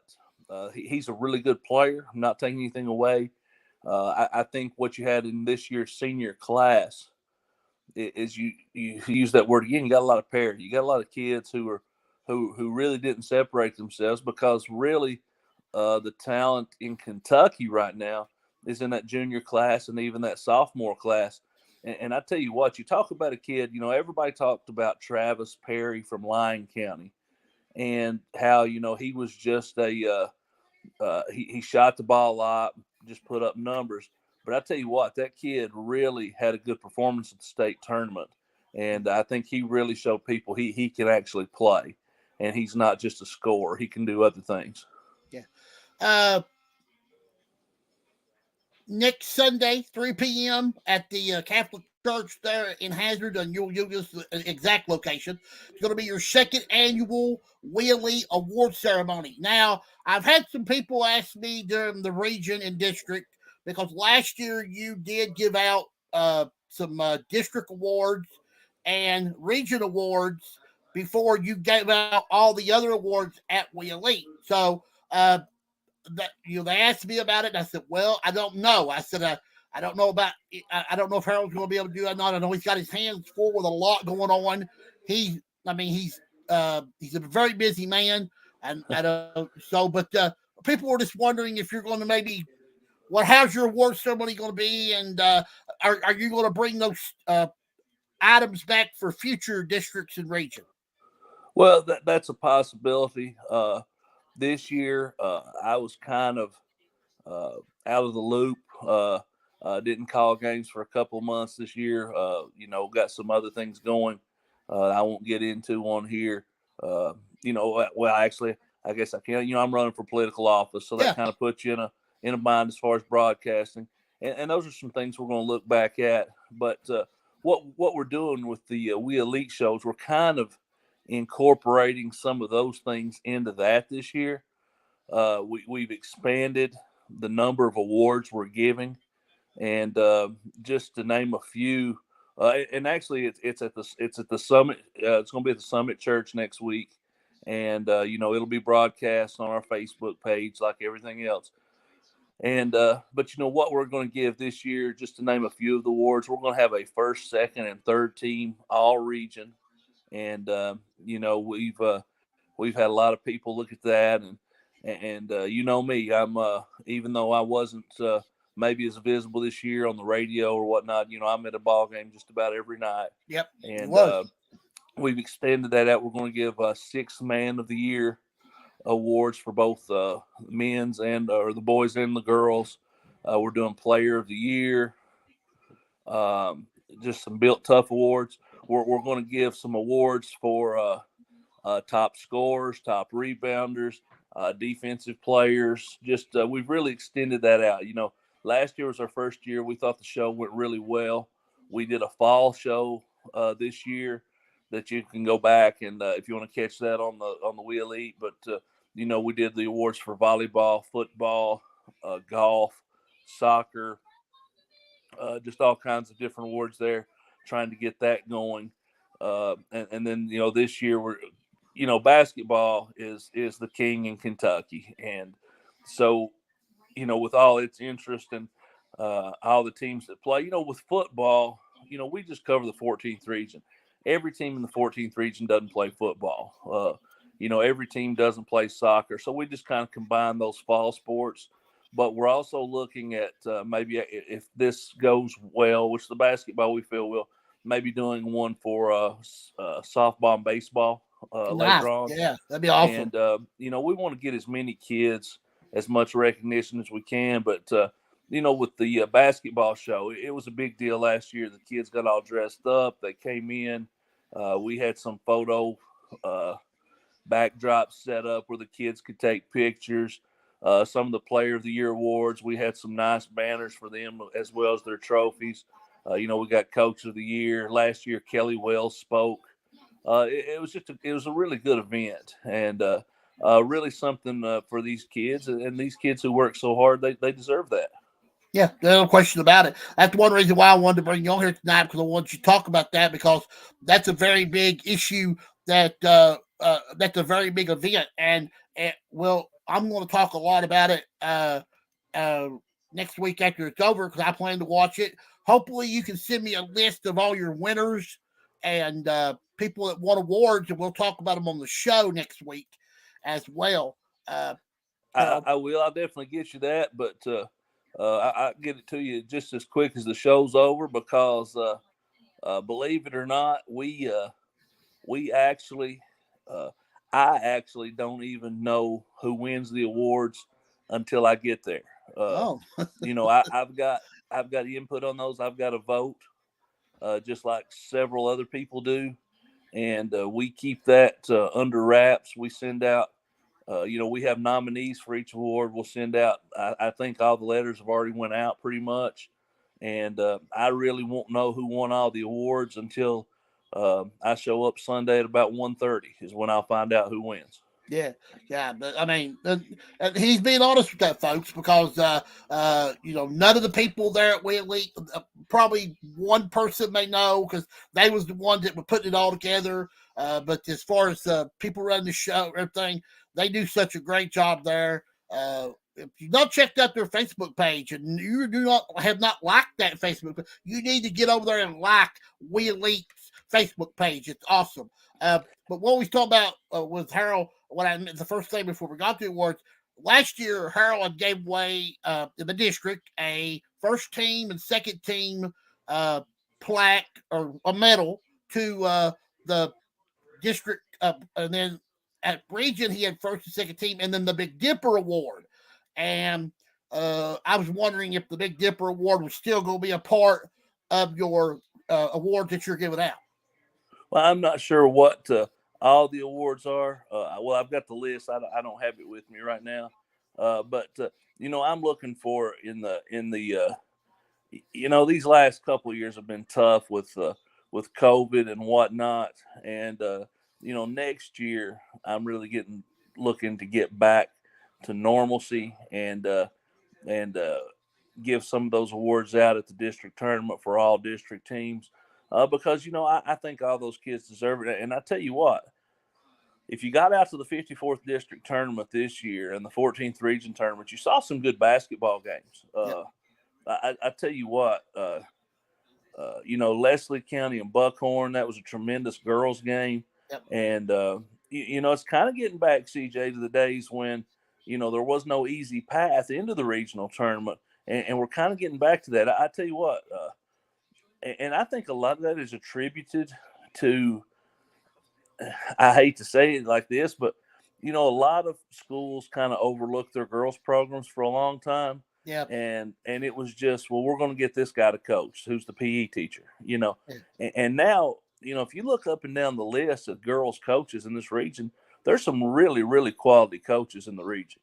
S2: he's a really good player. I'm not taking anything away. I think what you had in this year's senior class is you use that word again. You got a lot of parity. You got a lot of kids who really didn't separate themselves, because really the talent in Kentucky right now is in that junior class and even that sophomore class. And I tell you what, you talk about a kid, everybody talked about Travis Perry from Lyon County and how, he was just he shot the ball a lot, just put up numbers. But I tell you what, that kid really had a good performance at the state tournament. And I think he really showed people he can actually play. And he's not just a scorer. He can do other things.
S1: Yeah. Next Sunday, 3 p.m. at the Catholic Church there in Hazard, and you'll give the exact location. It's going to be your second annual Wheelie Award Ceremony. Now, I've had some people ask me during the region and district, because last year you did give out some district awards and region awards before you gave out all the other awards at Wheelie. So, that they asked me about it, and I said, well, I don't know. I said, I don't know about I don't know if Harold's going to be able to do that or not. I know he's got his hands full with a lot going on. He's a very busy man, and but people were just wondering if you're going to maybe how's your award ceremony going to be, and are you going to bring those items back for future districts and region?
S2: Well, that's a possibility. This year, I was kind of out of the loop. Didn't call games for a couple of months this year. Got some other things going. I won't get into on here. Well, actually, I guess I can. I'm running for political office, so that kind of puts you in a bind as far as broadcasting. And those are some things we're going to look back at. But what we're doing with the We Elite shows, we're kind of incorporating some of those things into that this year. We've expanded the number of awards we're giving, and just to name a few, and actually it's at the Summit. It's going to be at the Summit Church next week, and it'll be broadcast on our Facebook page like everything else. And but what we're going to give this year, just to name a few of the awards, we're going to have a first, second, and third team all region, and we've had a lot of people look at that, and me, I'm even though I wasn't maybe as visible this year on the radio or whatnot, I'm at a ball game just about every night.
S1: Yep.
S2: And we've extended that out. We're going to give 6 Man of the Year awards for both men's and or the boys and the girls. We're doing Player of the Year. Just some Built Tough awards. We're going to give some awards for top scorers, top rebounders, defensive players. Just we've really extended that out. Last year was our first year. We thought the show went really well. We did a fall show this year that you can go back and if you want to catch that on the We Elite. But we did the awards for volleyball, football, golf, soccer, just all kinds of different awards there, trying to get that going. And then this year we're basketball is the king in Kentucky, and so with all its interest and all the teams that play, with football, we just cover the 14th region. Every team in the 14th region doesn't play football. Every team doesn't play soccer, so we just kind of combine those fall sports. But we're also looking at maybe if this goes well, which the basketball we feel will, maybe doing one for softball and baseball later on.
S1: Yeah, that'd be awesome.
S2: And, we want to get as many kids as much recognition as we can. But, with the basketball show, it was a big deal last year. The kids got all dressed up. They came in. We had some photo backdrops set up where the kids could take pictures. Some of the Player of the Year awards, we had some nice banners for them as well as their trophies. We got Coach of the Year. Last year, Kelly Wells spoke. It was it was a really good event, and really something for these kids, and these kids who work so hard, they deserve that.
S1: Yeah, no question about it. That's one reason why I wanted to bring you on here tonight, because I want you to talk about that, because that's a very big issue. That's a very big event, and well, I'm going to talk a lot about it next week after it's over, because I plan to watch it. Hopefully, you can send me a list of all your winners and people that won awards, and we'll talk about them on the show next week as well.
S2: I will. I'll definitely get you that, but I get it to you just as quick as the show's over, because believe it or not, we actually I actually don't even know who wins the awards until I get there.
S1: Oh,
S2: I've got input on those. I've got a vote, just like several other people do, and we keep that under wraps. We send out. We have nominees for each award. We'll send out. I think all the letters have already went out pretty much, and I really won't know who won all the awards until I show up Sunday at about 1:30 is when I'll find out who wins.
S1: yeah, but I mean, he's being honest with that, folks, because none of the people there at Wheatley, probably one person may know, because they was the ones that were putting it all together. But as far as people running the show, everything, they do such a great job there. If you've not checked out their Facebook page and you have not liked that Facebook, you need to get over there and like We Elite's Facebook page. It's awesome. But what we talked about with Harold, what I meant the first thing before we got to the awards, last year Harold gave away in the district a first team and second team plaque or a medal to the district, and then at region he had first and second team, and then the Big Dipper Award. And I was wondering if the Big Dipper Award was still going to be a part of your award that you're giving out.
S2: Well, I'm not sure what all the awards are. Well, I've got the list. I don't have it with me right now, but I'm looking for in the these last couple of years have been tough with COVID and whatnot, and next year I'm really looking to get back to normalcy and give some of those awards out at the district tournament for all district teams, because I think all those kids deserve it. And I tell you what, if you got out to the 54th district tournament this year and the 14th region tournament, you saw some good basketball games.
S1: Yep.
S2: I tell you what, Leslie County and Buckhorn, that was a tremendous girls game.
S1: Yep.
S2: And, it's kind of getting back, CJ, to the days when, there was no easy path into the regional tournament. And we're kind of getting back to that. I tell you what, and I think a lot of that is attributed to, I hate to say it like this, but, a lot of schools kind of overlooked their girls programs for a long time.
S1: Yeah.
S2: And it was just, well, we're going to get this guy to coach who's the PE teacher, and now, if you look up and down the list of girls coaches in this region, there's some really, really quality coaches in the region.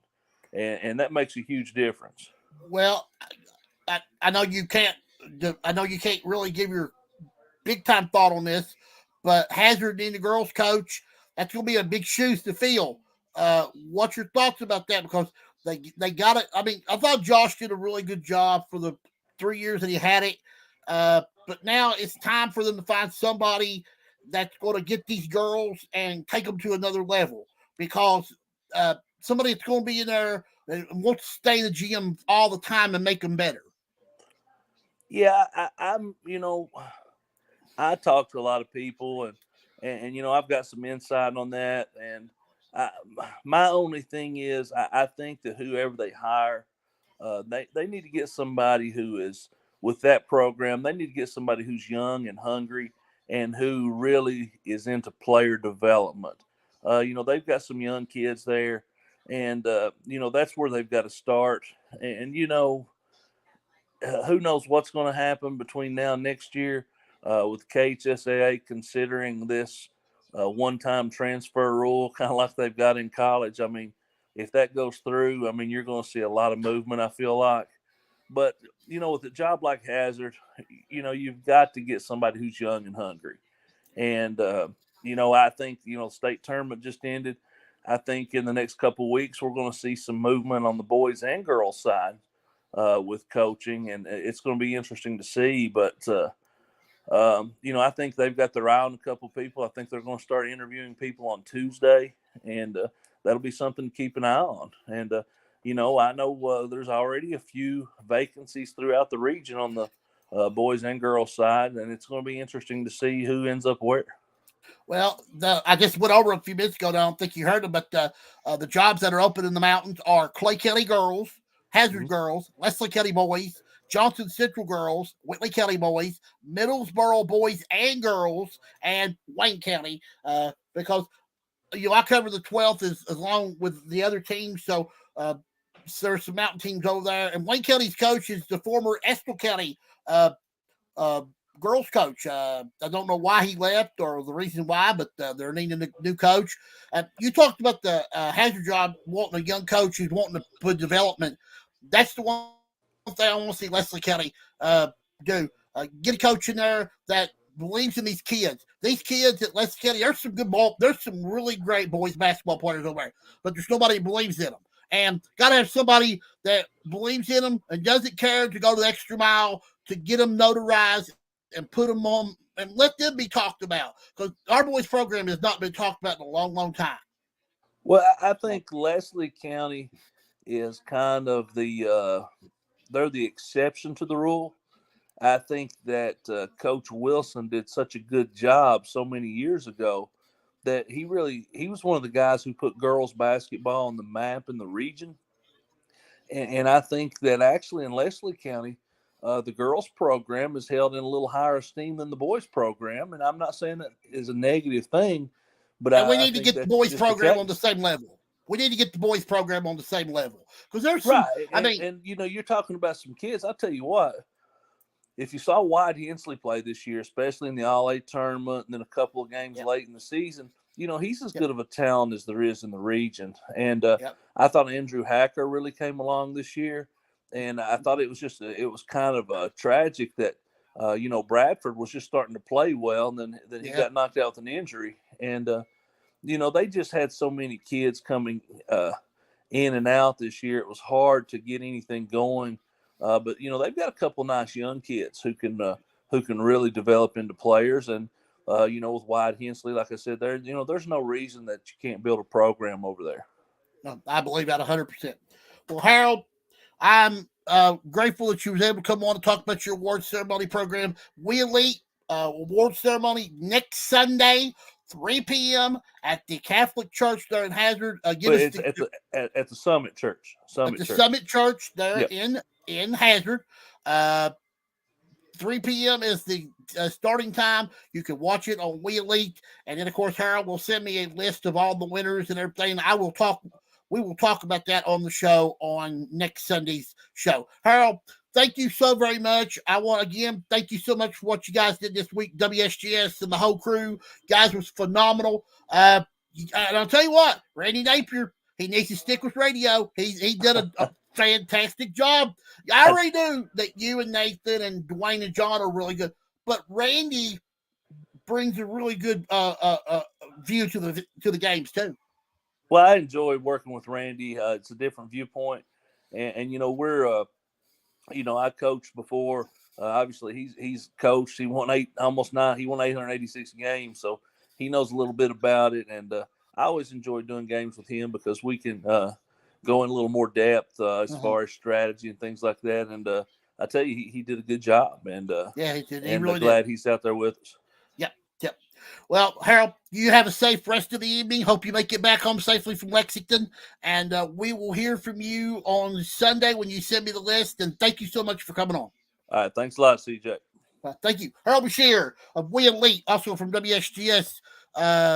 S2: And that makes a huge difference.
S1: Well, I know you can't really give your big time thought on this, but Hazard being the girls coach, that's going to be a big shoes to fill. What's your thoughts about that? Because they got it. I mean, I thought Josh did a really good job for the 3 years that he had it. But now it's time for them to find somebody that's going to get these girls and take them to another level, because somebody that's going to be in there and wants to stay in the gym all the time and make them better.
S2: Yeah, I talk to a lot of people, and I've got some insight on that. And my only thing is, I think that whoever they hire, they need to get somebody who is with that program. They need to get somebody who's young and hungry and who really is into player development. They've got some young kids there, and that's where they've got to start. And who knows what's going to happen between now and next year with KHSAA considering this one-time transfer rule, kind of like they've got in college. I mean, if that goes through, I mean, you're going to see a lot of movement, I feel like. But, with a job like Hazard, you've got to get somebody who's young and hungry. And, I think, state tournament just ended. I think in the next couple of weeks, we're going to see some movement on the boys and girls side with coaching. And it's going to be interesting to see. But, I think they've got their eye on a couple of people. I think they're going to start interviewing people on Tuesday. And that'll be something to keep an eye on. And, I know there's already a few vacancies throughout the region on the boys and girls side, and it's going to be interesting to see who ends up where.
S1: Well, I just went over a few minutes ago. I don't think you heard them, but the jobs that are open in the mountains are Clay County girls, Hazard girls, Leslie County boys, Johnson Central girls, Whitley County boys, Middlesboro boys and girls, and Wayne County. Because I cover the 12th as along with the other teams, so there's some mountain teams over there. And Wayne County's coach is the former Estill County girls coach. I don't know why he left or the reason why, but they're needing a new coach. You talked about the Hazard job, wanting a young coach who's wanting to put development. That's the one thing I want to see Leslie County do. Get a coach in there that believes in these kids. These kids at Leslie County, there's some good there's some really great boys basketball players over there, but there's nobody that believes in them. And got to have somebody that believes in them and doesn't care to go the extra mile to get them notarized and put them on and let them be talked about. Because our boys program has not been talked about in a long, long time.
S2: Well, I think Leslie County is kind of they're the exception to the rule. I think that Coach Wilson did such a good job so many years ago that he was one of the guys who put girls basketball on the map in the region. And I think that actually in Leslie County, the girls program is held in a little higher esteem than the boys program. And I'm not saying that is a negative thing, but
S1: we need to get the boys program on the same level. We need to get the boys program on the same level. Because there's some,
S2: right. And you're talking about some kids. I'll tell you what, if you saw Wyatt Hensley play this year, especially in the All-A tournament and then a couple of games late in the season, he's as good of a talent as there is in the region. And I thought Andrew Hacker really came along this year. And I thought it was kind of tragic that, Bradford was just starting to play well. And then he got knocked out with an injury. And, they just had so many kids coming in and out this year. It was hard to get anything going. But they've got a couple nice young kids who can really develop into players. And with Wyatt Hensley, like I said, there's no reason that you can't build a program over there.
S1: No, I believe that 100%. Well, Harold, I'm grateful that you was able to come on and talk about your award ceremony program. We Elite award ceremony next Sunday, 3 p.m. at the Catholic Church there in Hazard.
S2: At the Summit Church.
S1: Summit Church there in Hazard. 3 p.m. is the starting time. You can watch it on We Elite. And then, of course, Harold will send me a list of all the winners and everything. We will talk about that on the show on next Sunday's show. Harold, thank you so very much. I want again, thank you so much for what you guys did this week, WSGS and the whole crew. Guys was phenomenal. And I'll tell you what, Randy Napier, he needs to stick with radio. He did a fantastic job. I already knew that you and Nathan and Dwayne and John are really good, but Randy brings a really good view to the games too.
S2: Well, I enjoy working with Randy. It's a different viewpoint, and we're I coached before. Obviously, he's coached. He won 886 games, so he knows a little bit about it. And I always enjoy doing games with him because we can go in a little more depth as far as strategy and things like that. And I tell you, he did a good job. And
S1: he did.
S2: He really glad he's out there with us.
S1: Yep. Well, Harold, you have a safe rest of the evening. Hope you make it back home safely from Lexington. And we will hear from you on Sunday when you send me the list. And thank you so much for coming on.
S2: All right. Thanks a lot, CJ.
S1: Thank you. Harold Brashear of We Elite, also from WSGS,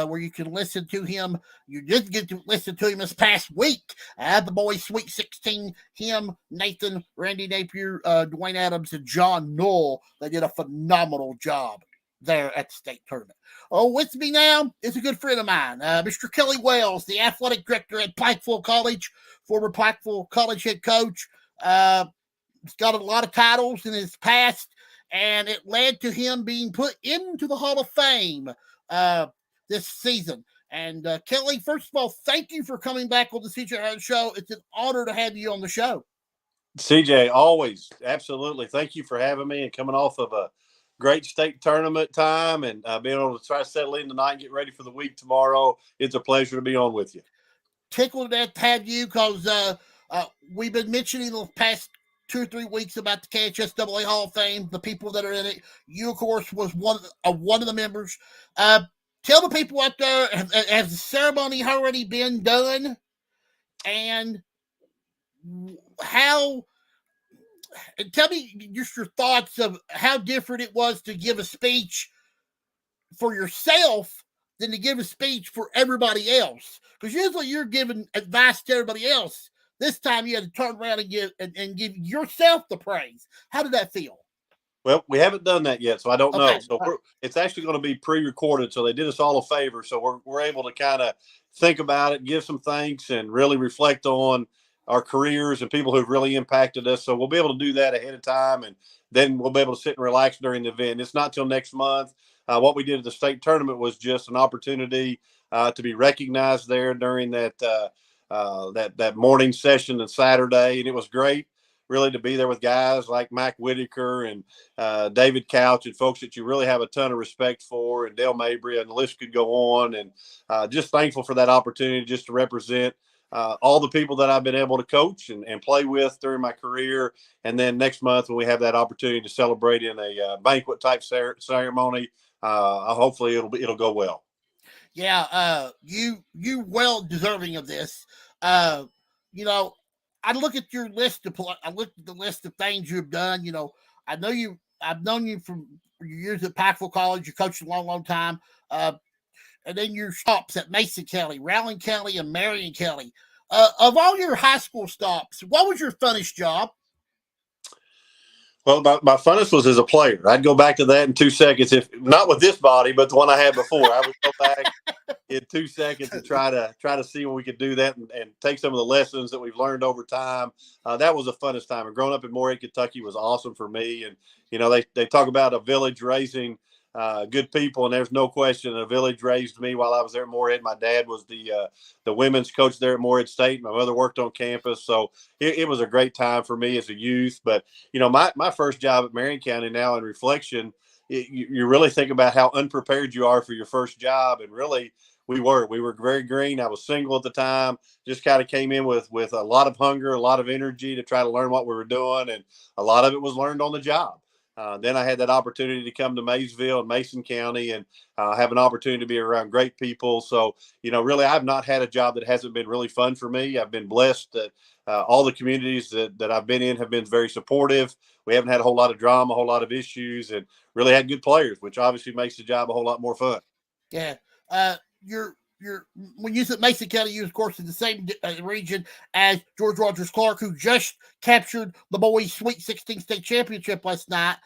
S1: where you can listen to him. You did get to listen to him this past week. The boys Sweet 16, him, Nathan, Randy Napier, Dwayne Adams, and John Knoll. They did a phenomenal job. there at the state tournament. Oh, with me now is a good friend of mine, Mr. Kelly Wells, the athletic director at Pikeville College, former Pikeville College head coach. He's got a lot of titles in his past, and it led to him being put into the Hall of Fame this season. And Kelly, first of all, thank you for coming back on the CJ Hurd Show. It's an honor to have you on the show.
S3: CJ, always. Absolutely. Thank you for having me and coming off of a great state tournament time and being able to try to settle in tonight and get ready for the week tomorrow. It's a pleasure to be on with you.
S1: Tickled to have you because we've been mentioning the past 2 or 3 weeks about the KHSAA Hall of Fame, the people that are in it. You, of course, was one of the members. Tell the people out there, has the ceremony already been done? And tell me just your thoughts of how different it was to give a speech for yourself than to give a speech for everybody else. Because usually you're giving advice to everybody else. This time you had to turn around and give yourself the praise. How did that feel?
S3: Well, we haven't done that yet, so I don't know. So it's actually going to be pre-recorded. So they did us all a favor. So we're able to kind of think about it, give some thanks, and really reflect on our careers and people who've really impacted us. So we'll be able to do that ahead of time, and then we'll be able to sit and relax during the event. It's not till next month. What we did at the state tournament was just an opportunity to be recognized there during that morning session on Saturday, and it was great. Really to be there with guys like Mac Whitaker and David Couch and folks that you really have a ton of respect for, and Dale Mabry, and the list could go on. And just thankful for that opportunity just to represent all the people that I've been able to coach and play with during my career. And then next month when we have that opportunity to celebrate in a banquet type ceremony, hopefully it'll go well.
S1: Yeah, you well deserving of this. I look at your list I looked at the list of things you've done. I've known you from your years at Pikeville College. You coached a long, long time. And then your stops at Mason County, Rowland County, and Marion County. Of all your high school stops, what was your funnest job?
S3: Well, my funnest was as a player. I'd go back to that in 2 seconds, if not with this body, but the one I had before. I would go back in 2 seconds and try to see when we could do that and take some of the lessons that we've learned over time. That was the funnest time. And growing up in Morehead, Kentucky was awesome for me. And, they talk about a village raising good people, and there's no question a village raised me while I was there at Morehead. My dad was the women's coach there at Morehead State. My mother worked on campus. So it was a great time for me as a youth. But, my first job at Marion County now in reflection, you really think about how unprepared you are for your first job. And really, we were very green. I was single at the time, just kind of came in with a lot of hunger, a lot of energy to try to learn what we were doing. And a lot of it was learned on the job. Then I had that opportunity to come to Maysville and Mason County and have an opportunity to be around great people. So, really, I've not had a job that hasn't been really fun for me. I've been blessed that all the communities that I've been in have been very supportive. We haven't had a whole lot of drama, a whole lot of issues, and really had good players, which obviously makes the job a whole lot more fun.
S1: Yeah. When you said Mason County, you, of course, in the same region as George Rogers Clark, who just captured the boys' Sweet 16 state championship last night.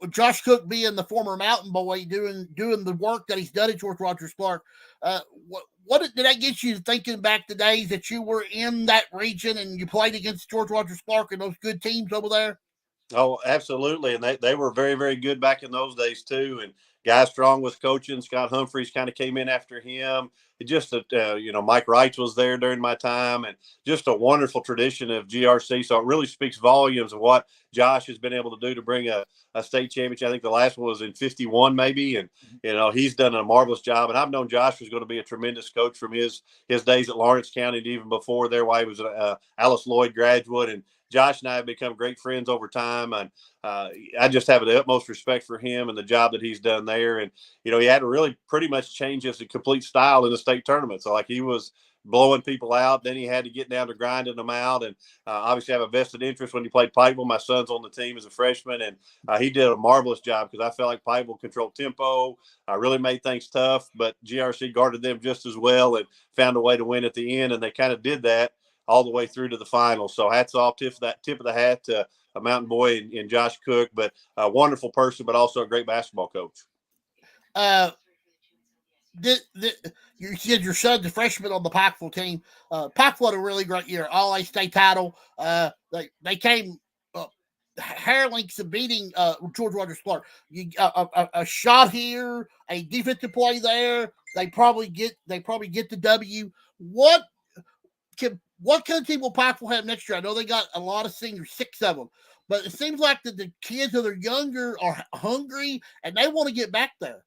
S1: Josh Cook being the former Mountain Boy, doing the work that he's done at George Rogers Clark. What did that get you thinking back the days that you were in that region and you played against George Rogers Clark and those good teams over there?
S3: Oh, absolutely. And they were very, very good back in those days, too. And Guy Strong was coaching. Scott Humphreys kind of came in after him. It just, Mike Wright was there during my time, and just a wonderful tradition of GRC. So it really speaks volumes of what Josh has been able to do to bring a state championship. I think the last one was in 51 maybe. And, he's done a marvelous job. And I've known Josh was going to be a tremendous coach from his days at Lawrence County and even before there while he was an Alice Lloyd graduate. And Josh and I have become great friends over time, and I just have the utmost respect for him and the job that he's done there. And, he had to really pretty much change his complete style in the state tournament. So, he was blowing people out. Then he had to get down to grinding them out, and obviously have a vested interest when he played Pikeville. My son's on the team as a freshman, and he did a marvelous job because I felt like Pikeville controlled tempo, really made things tough, but GRC guarded them just as well and found a way to win at the end, and they kind of did that all the way through to the final. So hats off, tip of the hat to a mountain boy in Josh Cook, but a wonderful person, but also a great basketball coach.
S1: You said your son's a freshman on the Pikeville team. Pikeville had a really great year, all A-state title. They came hair lengths of beating George Rogers Clark. A shot here, a defensive play there. They probably get the W. What kind of team will Pikeville have next year? I know they got a lot of seniors, 6 of them, but it seems like that the kids that are younger are hungry and they want to get back there.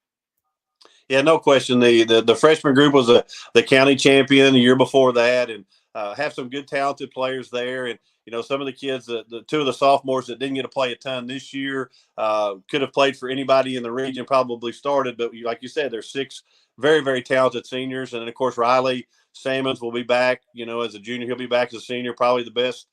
S3: Yeah, no question. The freshman group was the county champion the year before that, and have some good, talented players there. And some of the kids, the 2 of the sophomores that didn't get to play a ton this year, could have played for anybody in the region, probably started. But like you said, there's 6 very, very talented seniors, and then of course Riley Salmons will be back. As a junior, he'll be back as a senior, probably the best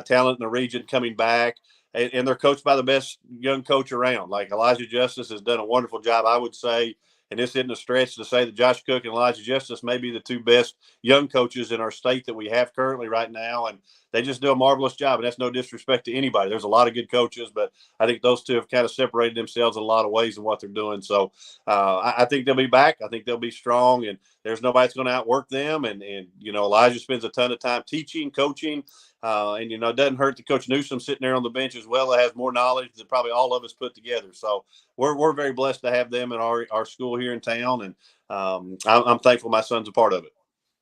S3: talent in the region coming back. And they're coached by the best young coach around. Like Elijah Justice has done a wonderful job, I would say. And this isn't a stretch to say that Josh Cook and Elijah Justice may be the 2 best young coaches in our state that we have currently right now. And they just do a marvelous job. And that's no disrespect to anybody. There's a lot of good coaches, but I think those 2 have kind of separated themselves in a lot of ways in what they're doing. So I think they'll be back. I think they'll be strong, and there's nobody that's going to outwork them. And Elijah spends a ton of time teaching, coaching. And it doesn't hurt that Coach Newsom sitting there on the bench as well. That has more knowledge than probably all of us put together. So we're very blessed to have them in our school here in town, and I'm thankful my son's a part of it.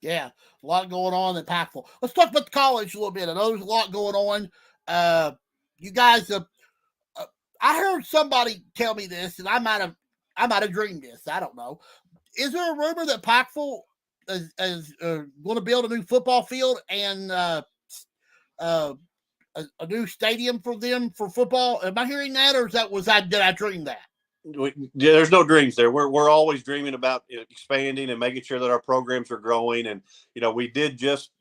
S1: Yeah, a lot going on in Pikeville. Let's talk about the college a little bit. I know there's a lot going on. You guys, I heard somebody tell me this, and I might have dreamed this. I don't know. Is there a rumor that Pikeville is going to build a new football field and a new stadium for them for football? Am I hearing that, or did I dream that?
S3: There's no dreams there. We're always dreaming about expanding and making sure that our programs are growing. And we did just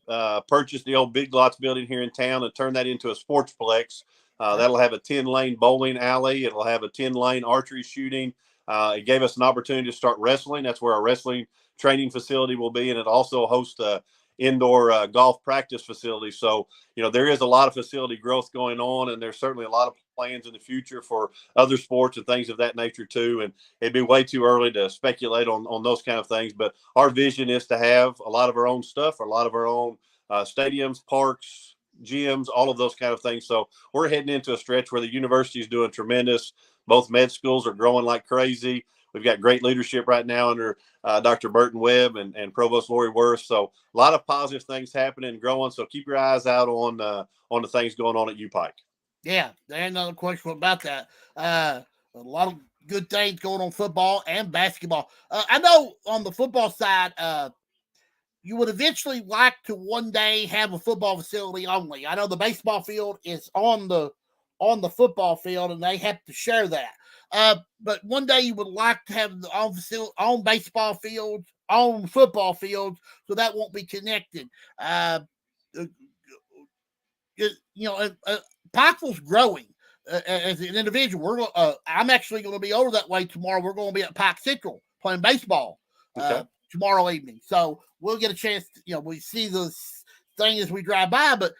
S3: purchase the old Big Lots building here in town and turn that into a sportsplex. That'll have a 10-lane bowling alley. It'll have a 10-lane archery shooting. It gave us an opportunity to start wrestling. That's where our wrestling training facility will be, and it also hosts a indoor golf practice facility. So, there is a lot of facility growth going on, and there's certainly a lot of plans in the future for other sports and things of that nature too. And it'd be way too early to speculate on those kind of things. But our vision is to have a lot of our own stuff, a lot of our own stadiums, parks, gyms, all of those kind of things. So we're heading into a stretch where the university is doing tremendous. Both med schools are growing like crazy. We've got great leadership right now under Dr. Burton Webb and Provost Lori Worth. So a lot of positive things happening and growing. So keep your eyes out on the things going on at UPike.
S1: Yeah, there ain't another question about that. A lot of good things going on football and basketball. I know on the football side, you would eventually like to one day have a football facility only. I know the baseball field is on the football field, and they have to share that. But one day you would like to have the own baseball fields, own football fields, so that won't be connected. Pikeville's growing as an individual. I'm actually going to be over that way tomorrow. We're going to be at Pike Central playing baseball tomorrow evening. So we'll get a chance to, we see this thing as we drive by. But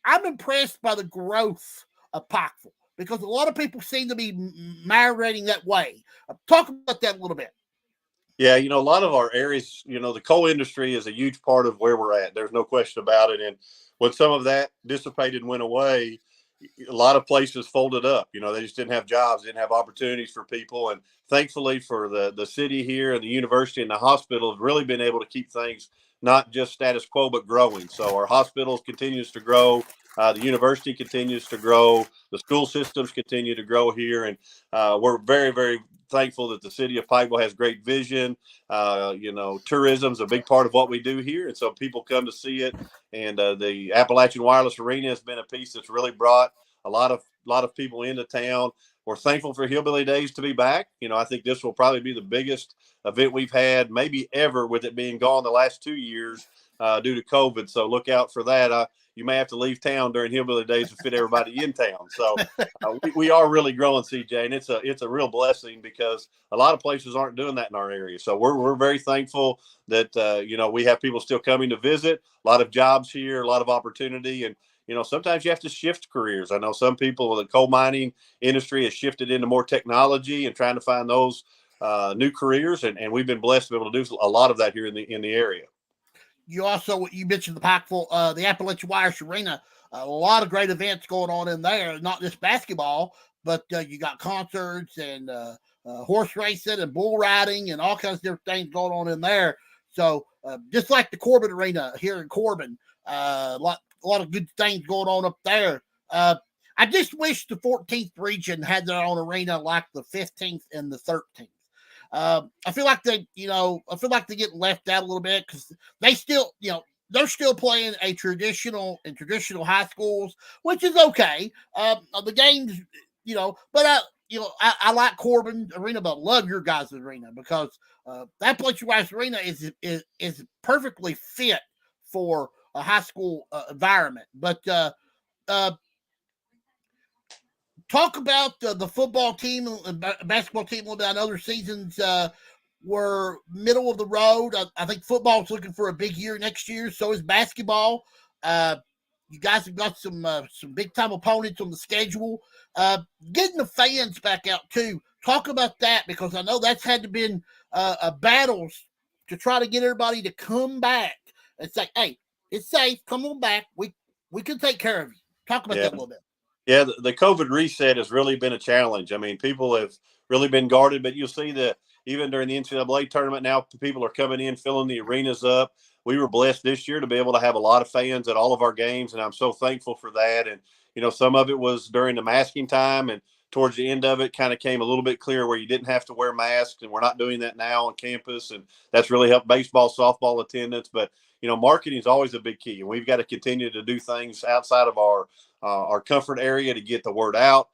S1: I'm impressed by the growth of Pikeville because a lot of people seem to be migrating that way. Talk about that a little bit.
S3: Yeah, a lot of our areas, the coal industry is a huge part of where we're at. There's no question about it. And when some of that dissipated and went away, a lot of places folded up. They just didn't have jobs, didn't have opportunities for people. And thankfully for the city here and the university and the hospital have really been able to keep things not just status quo, but growing. So our hospitals continues to grow. The university continues to grow. The school systems continue to grow here. And we're very, very thankful that the city of Pikeville has great vision. Tourism is a big part of what we do here. And so people come to see it. And the Appalachian Wireless Arena has been a piece that's really brought a lot of people into town. We're thankful for Hillbilly Days to be back. I think this will probably be the biggest event we've had maybe ever, with it being gone the last 2 years due to COVID. So look out for that. You may have to leave town during Hillbilly Days to fit everybody in town. So we are really growing, CJ, and it's a real blessing because a lot of places aren't doing that in our area. So we're very thankful that we have people still coming to visit. A lot of jobs here, a lot of opportunity, and sometimes you have to shift careers. I know some people, the coal mining industry has shifted into more technology and trying to find those new careers. And we've been blessed to be able to do a lot of that here in the area.
S1: You mentioned the Pikeville, the Appalachian Wires Arena, a lot of great events going on in there, not just basketball, but you got concerts and horse racing and bull riding and all kinds of different things going on in there. So just like the Corbin Arena here in Corbin, a lot of good things going on up there. I just wish the 14th region had their own arena like the 15th and the 13th. I feel like they get left out a little bit because they still, they're still playing in traditional high schools, which is okay. The games, but I like Corbin Arena, but love your guys' arena because that Appalachian Wise Arena is perfectly fit for a high school environment. But talk about the football team and basketball team a little bit. I know their seasons were middle of the road. I think football's looking for a big year next year. So is basketball. You guys have got some big time opponents on the schedule. Getting the fans back out too. Talk about that because I know that's had to been battles to try to get everybody to come back and say, "Hey, it's safe. Come on back. We can take care of you." Talk about that a little bit.
S3: Yeah, the COVID reset has really been a challenge. I mean, people have really been guarded, but you'll see that even during the NCAA tournament now, people are coming in, filling the arenas up. We were blessed this year to be able to have a lot of fans at all of our games, and I'm so thankful for that. And, some of it was during the masking time, and towards the end of it kind of came a little bit clear where you didn't have to wear masks, and we're not doing that now on campus, and that's really helped baseball, softball attendance. But, marketing is always a big key, and we've got to continue to do things outside of our comfort area to get the word out.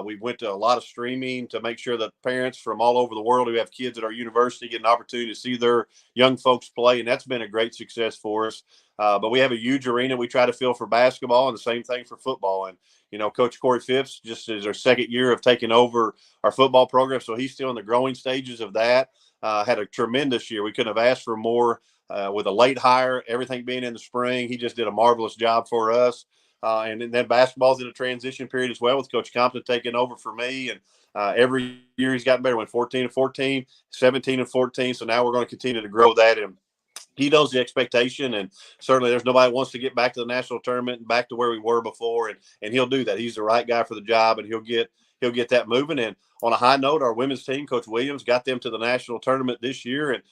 S3: We went to a lot of streaming to make sure that parents from all over the world who have kids at our university get an opportunity to see their young folks play, and that's been a great success for us. But we have a huge arena we try to fill for basketball, and the same thing for football. And, Coach Corey Phipps just is our second year of taking over our football program, so he's still in the growing stages of that. Had a tremendous year. We couldn't have asked for more with a late hire, everything being in the spring. He just did a marvelous job for us. And then basketball's in a transition period as well with Coach Compton taking over for me. And every year he's gotten better. Went 14-14, 17-14. So now we're going to continue to grow that. And he knows the expectation. And certainly there's nobody who wants to get back to the national tournament and back to where we were before. And he'll do that. He's the right guy for the job, and he'll get that moving. And on a high note, our women's team, Coach Williams, got them to the national tournament this year and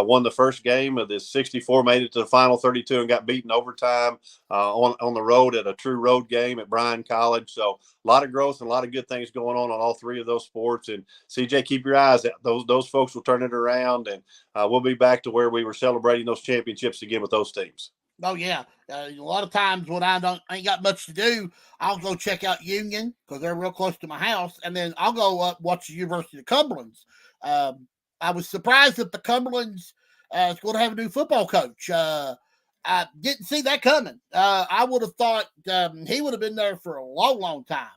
S3: won the first game of this 64, made it to the final 32 and got beaten overtime on the road at a true road game at Bryan College. So a lot of growth and a lot of good things going on all three of those sports. And CJ, keep your eyes out. Those folks will turn it around, and we'll be back to where we were celebrating those championships again with those teams.
S1: Oh yeah, a lot of times when I ain't got much to do, I'll go check out Union because they're real close to my house, and then I'll go up watch the University of Cumberland's. I was surprised that the Cumberland's is going to have a new football coach. I didn't see that coming. I would have thought he would have been there for a long, long time,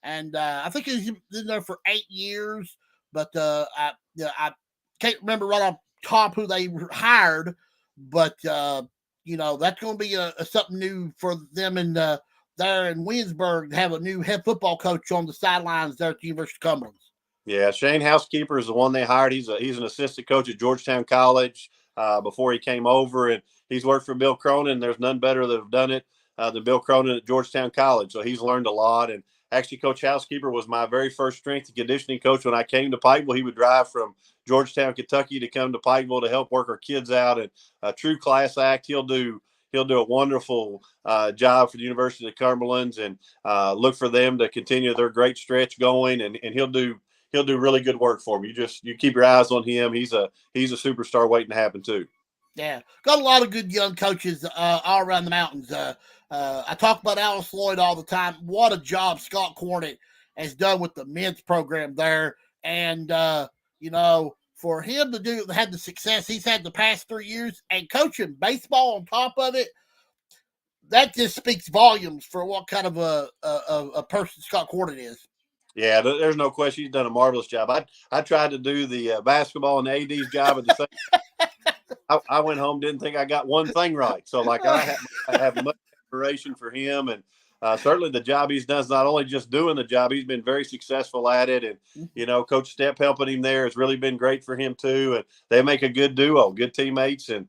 S1: and I think he's been there for 8 years. But I can't remember right off top who they hired, but. That's going to be something new for them in there in Winsburg to have a new head football coach on the sidelines there at the University of Cumberland.
S3: Yeah, Shane Housekeeper is the one they hired. He's an assistant coach at Georgetown College before he came over, and he's worked for Bill Cronin. There's none better that have done it than Bill Cronin at Georgetown College. So he's learned a lot. And actually, Coach Housekeeper was my very first strength and conditioning coach when I came to Pikeville. He would drive from Georgetown, Kentucky to come to Pikeville to help work our kids out. And a true class act. He'll do a wonderful job for the University of Cumberland's, and look for them to continue their great stretch going. And he'll do really good work for them. You keep your eyes on him. He's a superstar waiting to happen too.
S1: Yeah, got a lot of good young coaches all around the mountains. I talk about Alice Lloyd all the time. What a job Scott Cornett has done with the men's program there. And, for him to have the success he's had the past 3 years and coaching baseball on top of it, that just speaks volumes for what kind of a person Scott Cornett is.
S3: Yeah, there's no question. He's done a marvelous job. I tried to do the basketball and the AD's job at the same. I went home, didn't think I got one thing right. So I have much admiration for him, and certainly the job he's done is not only just doing the job, he's been very successful at it. And, you know, Coach Stepp helping him there has really been great for him too. And they make a good duo, good teammates. And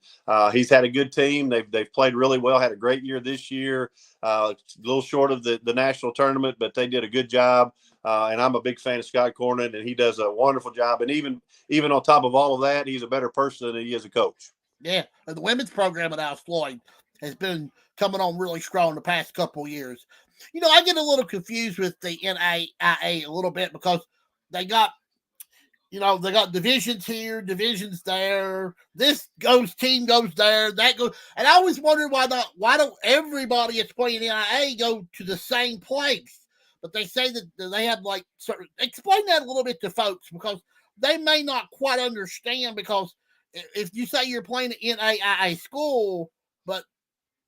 S3: he's had a good team. They've played really well, had a great year this year, a little short of the national tournament, but they did a good job. And I'm a big fan of Scott Cornyn, and he does a wonderful job. And even on top of all of that, he's a better person than he is a coach.
S1: Yeah, and the women's program at Alice Floyd has been coming on really strong the past couple of years. You know, I get a little confused with the NAIA a little bit because they got divisions here, divisions there. This team goes there, that goes. And I always wondered why don't everybody that's playing NAIA go to the same place? But they say that they have explain that a little bit to folks because they may not quite understand because if you say you're playing at NAIA school, but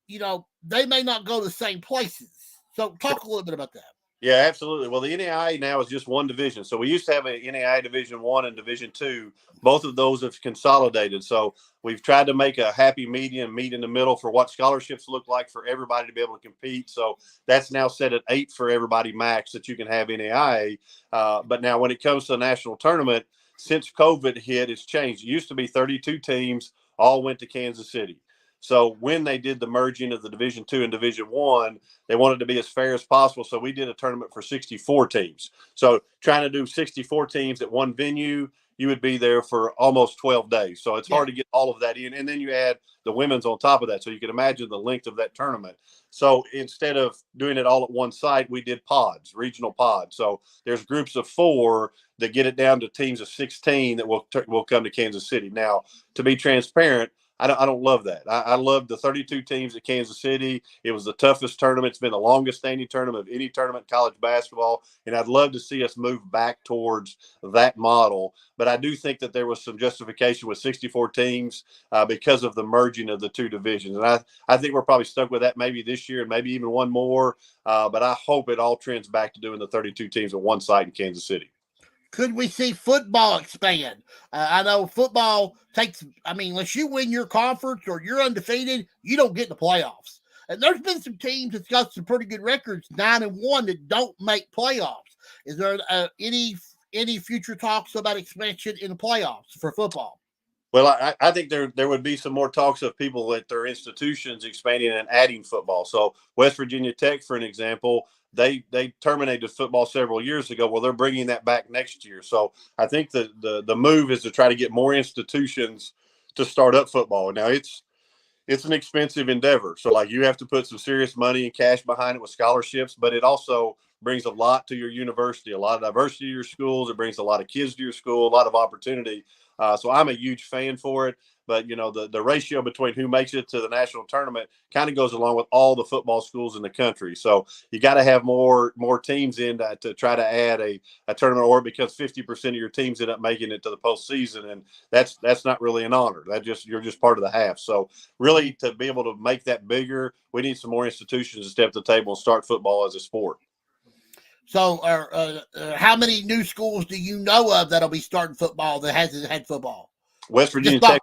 S1: you know, they may not go to the same places. So talk a little bit about that.
S3: Yeah, absolutely. Well, the NAIA now is just one division. So we used to have a NAIA Division I and Division II. Both of those have consolidated. So we've tried to make a happy medium, meet in the middle for what scholarships look like for everybody to be able to compete. So that's now set at 8 for everybody max that you can have NAIA. But now when it comes to the national tournament, since COVID hit, it's changed. It used to be 32 teams, all went to Kansas City. So when they did the merging of the Division II and Division I, they wanted to be as fair as possible. So we did a tournament for 64 teams. So trying to do 64 teams at one venue, you would be there for almost 12 days. So it's hard to get all of that in. And then you add the women's on top of that. So you can imagine the length of that tournament. So instead of doing it all at one site, we did pods, regional pods. So there's groups of 4 that get it down to teams of 16 that will come to Kansas City. Now, to be transparent, I don't love that. I love the 32 teams at Kansas City. It was the toughest tournament. It's been the longest standing tournament of any tournament in college basketball. And I'd love to see us move back towards that model. But I do think that there was some justification with 64 teams because of the merging of the 2 divisions. And I think we're probably stuck with that maybe this year and maybe even one more. But I hope it all trends back to doing the 32 teams at one site in Kansas City.
S1: Could we see football expand? I know football unless you win your conference or you're undefeated, you don't get in the playoffs. And there's been some teams that's got some pretty good records, 9-1, that don't make playoffs. Is there any future talks about expansion in the playoffs for football?
S3: Well, I think there would be some more talks of people at their institutions expanding and adding football. So West Virginia Tech, for an example, they terminated football several years ago. Well, they're bringing that back next year. So I think the move is to try to get more institutions to start up football. Now it's an expensive endeavor. So like you have to put some serious money and cash behind it with scholarships, but it also brings a lot to your university, a lot of diversity to your schools. It brings a lot of kids to your school, a lot of opportunity. So I'm a huge fan for it. But, you know, the ratio between who makes it to the national tournament kind of goes along with all the football schools in the country. So you got to have more teams in to try to add a tournament, or because 50% of your teams end up making it to the postseason. And that's not really an honor. You're just part of the half. So really, to be able to make that bigger, we need some more institutions to step to the table and start football as a sport.
S1: So how many new schools do you know of that'll be starting football that hasn't had football?
S3: West Virginia Tech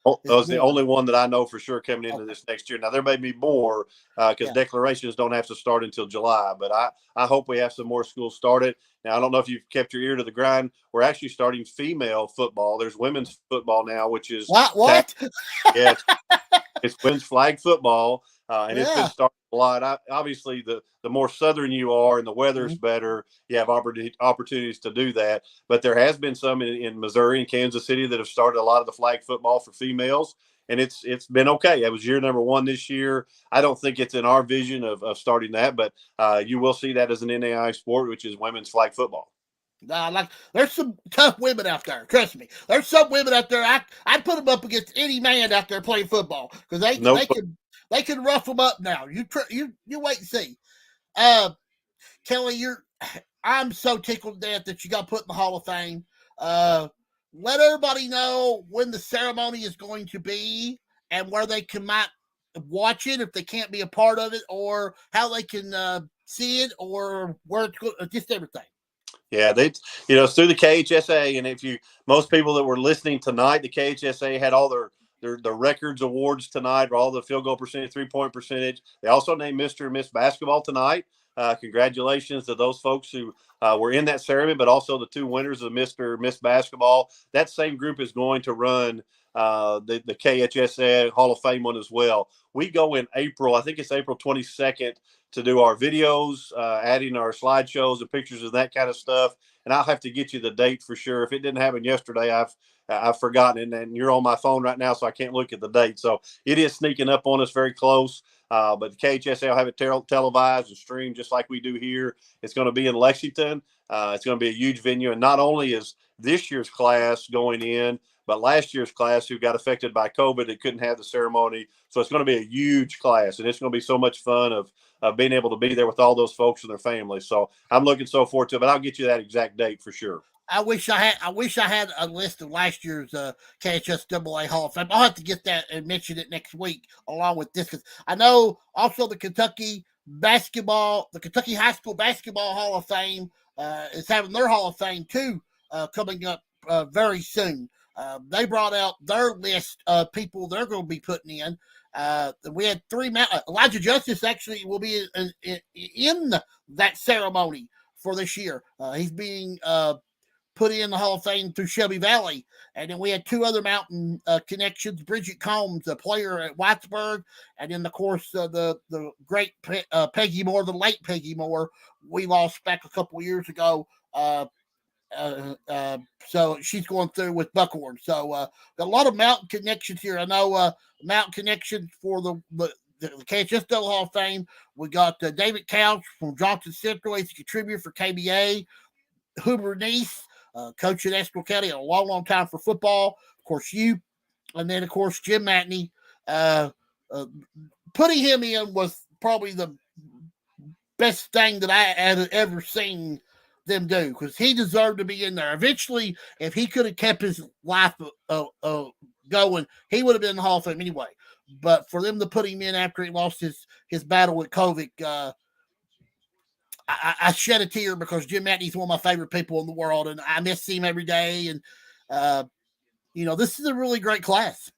S3: was the only one that I know for sure coming into this next year. Now, there may be more because declarations don't have to start until July, but I hope we have some more schools started. Now, I don't know if you've kept your ear to the grind. We're actually starting female football. There's women's football now, which is
S1: what?
S3: Yeah, it's women's flag football, and it's been starting a lot. Obviously, the more southern you are and the weather's better, you have opportunities to do that. But there has been some in Missouri and Kansas City that have started a lot of the flag football for females, and it's been okay. It was year number 1 this year. I don't think it's in our vision of starting that, but you will see that as an NAIA sport, which is women's flag football.
S1: There's some tough women out there. Trust me. There's some women out there. I'd put them up against any man out there playing football because they can rough them up now. You wait and see. Kelly, I'm so tickled to death that you got put in the Hall of Fame. Let everybody know when the ceremony is going to be and where they might watch it if they can't be a part of it, or how they can see it, or where it's going, just everything.
S3: Yeah, it's through the KHSA, and most people that were listening tonight, the KHSA had all the records awards tonight, all the field goal percentage, 3-point percentage. They also named Mr. and Miss Basketball tonight. Congratulations to those folks who were in that ceremony, but also the 2 winners of Mr. and Miss Basketball. That same group is going to run the KHSA Hall of Fame one as well. We go in April, I think it's April 22nd, to do our videos, adding our slideshows and pictures and that kind of stuff. And I'll have to get you the date for sure. If it didn't happen yesterday, I've forgotten it, and you're on my phone right now, so I can't look at the date. So it is sneaking up on us very close. But the KHSA will have it televised and streamed just like we do here. It's going to be in Lexington. It's going to be a huge venue. And not only is this year's class going in, but last year's class who got affected by COVID, they couldn't have the ceremony. So it's going to be a huge class, and it's going to be so much fun of being able to be there with all those folks and their families. So I'm looking so forward to it, but I'll get you that exact date for sure.
S1: I wish I had a list of last year's KHSAA Hall of Fame. I'll have to get that and mention it next week along with this, because I know also the Kentucky High School Basketball Hall of Fame is having their Hall of Fame too coming up very soon. They brought out their list of people they're going to be putting in. We had 3. Elijah Justice actually will be in that ceremony for this year. He's being put in the Hall of Fame through Shelby Valley. And then we had 2 other Mountain connections. Bridget Combs, a player at Whitesburg, and then, of course, the great Peggy Moore, the late Peggy Moore, we lost back a couple of years ago. So she's going through with Buckhorn. So got a lot of Mountain connections here. I know Mountain connections for the KHSAA Hall of Fame. We got David Couch from Johnson Central. He's a contributor for KBA. Huber Neese, coach at Estill County, a long time for football. Of course, you. And then, of course, Jim Matney. Putting him in was probably the best thing that I had ever seen them do, because he deserved to be in there. Eventually, if he could have kept his life going, he would have been in the Hall of Fame anyway. But for them to put him in after he lost his battle with COVID, I shed a tear, because Jim Matney's one of my favorite people in the world, and I miss him every day. And this is a really great class.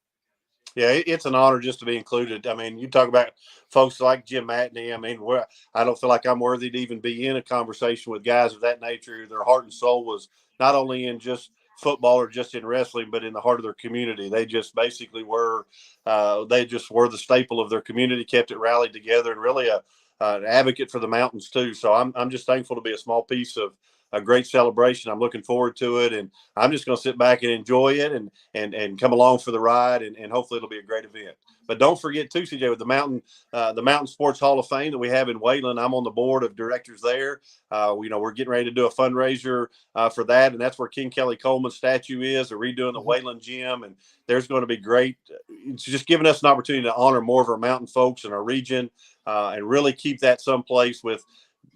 S3: Yeah, it's an honor just to be included. I mean, you talk about folks like Jim Matney. I mean, I don't feel like I'm worthy to even be in a conversation with guys of that nature. Their heart and soul was not only in just football or just in wrestling, but in the heart of their community. They just basically were the staple of their community, kept it rallied together, and really an advocate for the Mountains too. So I'm just thankful to be a small piece of a great celebration. I'm looking forward to it, and I'm just going to sit back and enjoy it and come along for the ride, and hopefully it'll be a great event. But don't forget too, CJ, with the Mountain Sports Hall of Fame that we have in Wayland. I'm on the board of directors there. We're getting ready to do a fundraiser for that, and that's where King Kelly Coleman's statue is. They're redoing the Wayland Gym, and there's going to be great. It's just giving us an opportunity to honor more of our mountain folks in our region, and really keep that someplace with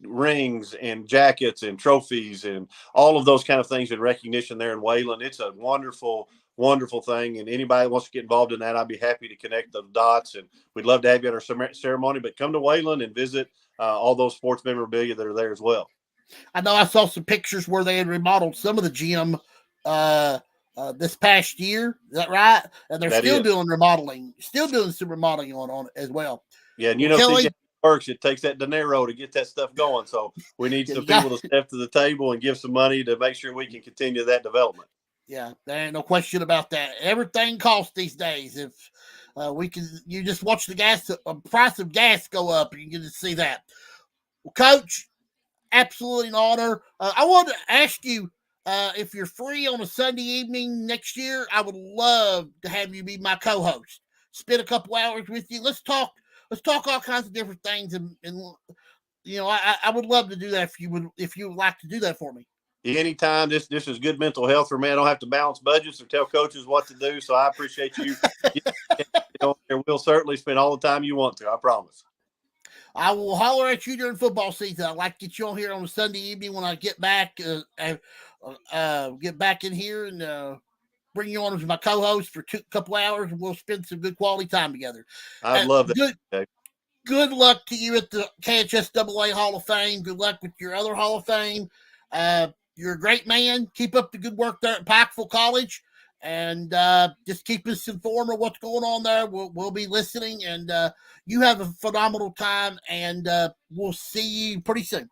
S3: rings and jackets and trophies and all of those kind of things in recognition there in Wayland. It's a wonderful thing, and anybody that wants to get involved in that, I'd be happy to connect the dots, and we'd love to have you at our ceremony. But come to Wayland and visit all those sports memorabilia that are there as well.
S1: I know I saw some pictures where they had remodeled some of the gym this past year. Is that right? And they're still doing some remodeling on it as well.
S3: Yeah, and Kelly, CJ works. It takes that dinero to get that stuff going. So we need some people to step to the table and give some money to make sure we can continue that development.
S1: Yeah, there ain't no question about that. Everything costs these days. If you just watch the price of gas go up, and you get to see that. Well, Coach, absolutely an honor. I wanted to ask you if you're free on a Sunday evening next year. I would love to have you be my co-host. Spend a couple hours with you. Let's talk all kinds of different things, and I would love to do that if you would like to do that for me.
S3: Anytime. This is good mental health for me. I don't have to balance budgets or tell coaches what to do, so I appreciate you. We'll certainly spend all the time you want to. I promise.
S1: I will holler at you during football season. I'd like to get you on here on a Sunday evening when I get back. Get back in here and bring you on as my co-host for a couple hours, and we'll spend some good quality time together.
S3: I'd love that.
S1: Good luck to you at the KHSAA Hall of Fame. Good luck with your other Hall of Fame. You're a great man. Keep up the good work there at Pikeville College. and just keep us informed of what's going on there. We'll be listening, and you have a phenomenal time, and we'll see you pretty soon.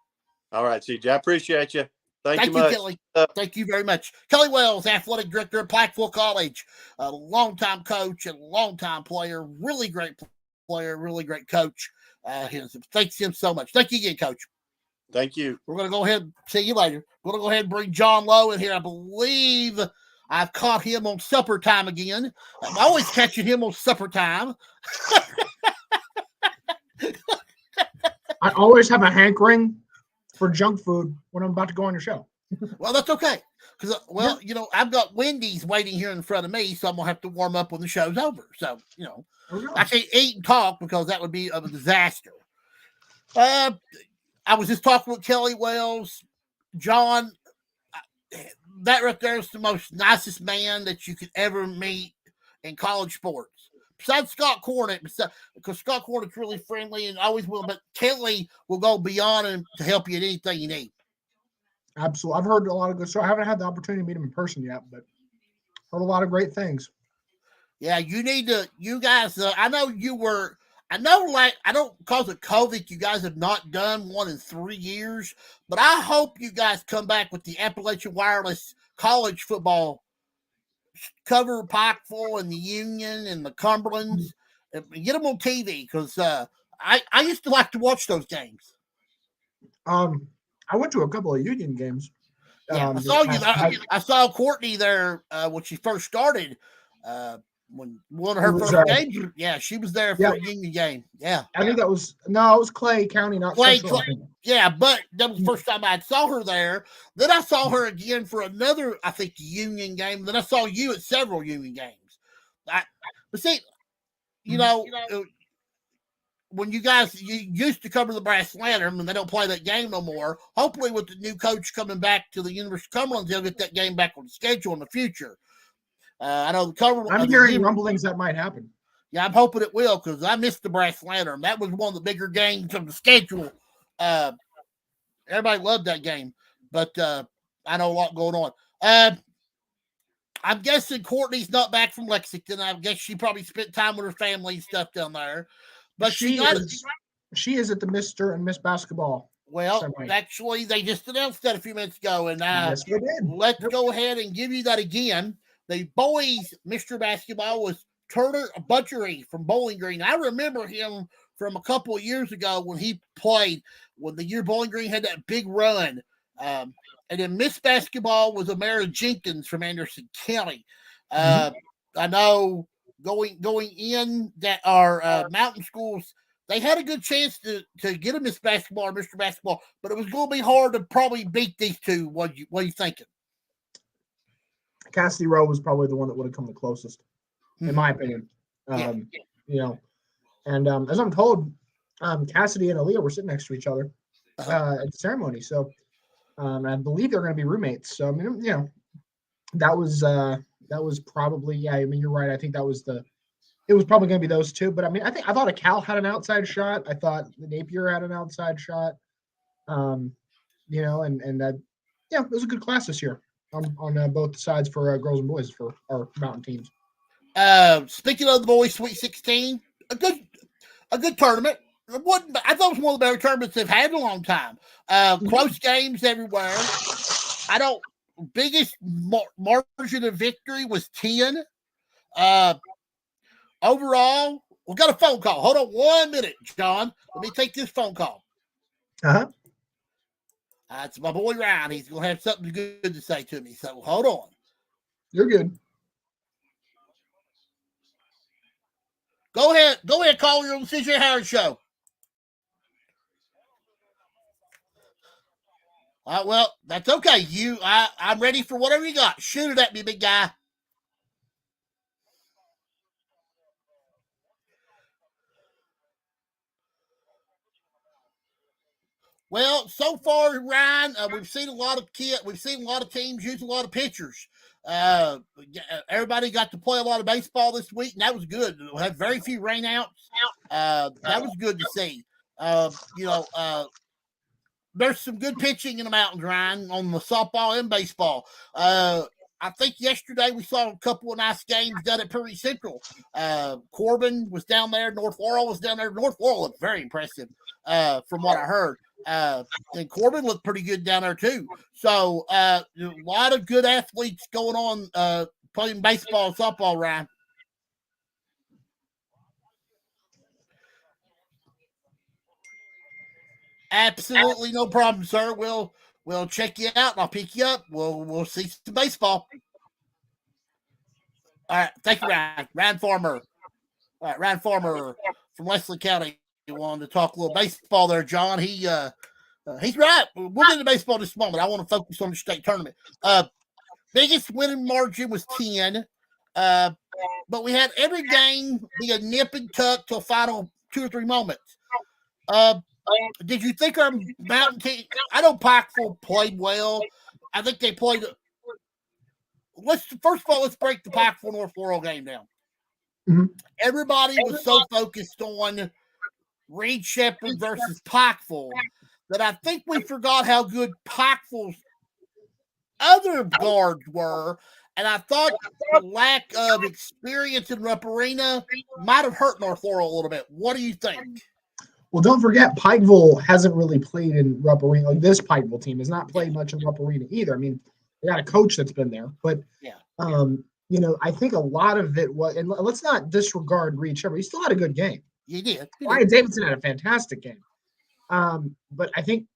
S3: All right, CJ. I appreciate you. Thank you
S1: you,
S3: much.
S1: Kelly. Thank you very much. Kelly Wells, athletic director at Pikeville College, a longtime coach and longtime player, really great player, really great coach. Thanks him so much. Thank you again, Coach.
S3: Thank you.
S1: We're going to go ahead and see you later. We're going to go ahead and bring John Lowe in here. I believe I've caught him on supper time again. I'm always catching him on supper time.
S4: I always have a hankering for junk food when I'm about to go on your show.
S1: Well, that's okay. Because, I've got Wendy's waiting here in front of me, so I'm going to have to warm up when the show's over. So, I can't eat and talk because that would be a disaster. I was just talking with Kelly Wells. John, that right there is the most nicest man that you could ever meet in college sports. Besides Scott Cornett, because Scott Cornett's really friendly and always will, but Kelly will go beyond him to help you in anything you need.
S4: Absolutely. I've heard a lot of good stories. I haven't had the opportunity to meet him in person yet, but heard a lot of great things.
S1: Yeah, you guys, I know because of COVID, you guys have not done one in 3 years, but I hope you guys come back with the Appalachian Wireless college football, cover Pikeville and the Union and the Cumberlands, and get them on TV because I used to like to watch those games.
S4: I went to a couple of Union games.
S1: Yeah, I saw you. I saw Courtney there when she first started. When one of her first games, she was there for a Union game. Yeah,
S4: I think it was Clay County, not
S1: Clay.
S4: Central.
S1: Yeah, but that was the first time I saw her there. Then I saw her again for another, I think, Union game. Then I saw you at several Union games. But see, when you used to cover the Brass Lantern, and they don't play that game no more. Hopefully, with the new coach coming back to the University of Cumberland, they'll get that game back on the schedule in the future. I know the Cumberland.
S4: I'm hearing rumblings that might happen.
S1: Yeah, I'm hoping it will because I missed the Brass Lantern. That was one of the bigger games on the schedule. Everybody loved that game, but I know a lot going on. I'm guessing Courtney's not back from Lexington. I guess she probably spent time with her family and stuff down there. But she
S4: is at the Mr. and Miss Basketball.
S1: Well, actually, they just announced that a few minutes ago, and
S4: yes, we did.
S1: Let's go ahead and give you that again. The boys' Mr. Basketball was Turner Butchery from Bowling Green. I remember him from a couple of years ago when he played, when the year Bowling Green had that big run. And then Miss Basketball was Amara Jenkins from Anderson County. I know going in that our mountain schools, they had a good chance to get a Miss Basketball or Mr. Basketball, but it was going to be hard to probably beat these two. What are you thinking?
S4: Cassidy Rowe was probably the one that would have come the closest, in my opinion. And as I'm told, Cassidy and Aaliyah were sitting next to each other at the ceremony. So I believe they're going to be roommates. So, I mean, that was probably, you're right. I think it was probably going to be those two. But I mean, I thought a Cal had an outside shot. I thought the Napier had an outside shot. And that, it was a good class this year on both sides for girls and boys for our mountain teams.
S1: Speaking of the boys' Sweet 16, a good tournament. I thought it was one of the better tournaments they've had in a long time. Close games everywhere. Biggest margin of victory was 10. Overall, we got a phone call. Hold on 1 minute, John. Let me take this phone call. It's my boy Ryan. He's going to have something good to say to me. So hold on.
S4: You're good.
S1: Go ahead, call your CJ Howard show. Well, that's okay. I'm ready for whatever you got. Shoot it at me, big guy. Well, so far, Ryan, we've seen a lot of teams use a lot of pitchers. Everybody got to play a lot of baseball this week, and that was good. We had very few rainouts. That was good to see. There's some good pitching in the mountains, Ryan, on the softball and baseball. I I think yesterday we saw a couple of nice games done at Prairie Central. Corbin was down there. North Laurel was down there. North Laurel looked very impressive from what I heard. And Corbin looked pretty good down there too. So a lot of good athletes going on playing baseball and softball, Ryan. Absolutely no problem, sir. We'll check you out and I'll pick you up. We'll see some baseball. All right, thank you, Ryan. Ryan Farmer. All right, Ryan Farmer from Leslie County. You wanted to talk a little baseball there, John. He's right. We'll get into baseball in just a moment. I want to focus on the state tournament. Biggest winning margin was 10. But we had every game be a nip and tuck till final 2 or 3 moments. Did you think our Mountain team? I know Pikeville played well. I think they played. First of all, let's break the Pikeville North Laurel game down.
S4: Mhm.
S1: Everybody was so focused on Reed Shepherd versus Pikeville that I think we forgot how good Pikeville's other guards were. And I thought the lack of experience in Rupp Arena might have hurt North Laurel a little bit. What do you think?
S4: Well, don't forget, Pikeville hasn't really played in Rupp Arena. Like this Pikeville team has not played much in Rupp Arena either. I mean, they got a coach that's been there, but I think a lot of it was. And let's not disregard Reed Shepherd. He still had a good game.
S1: You did.
S4: Ryan Davidson had a fantastic game. But I think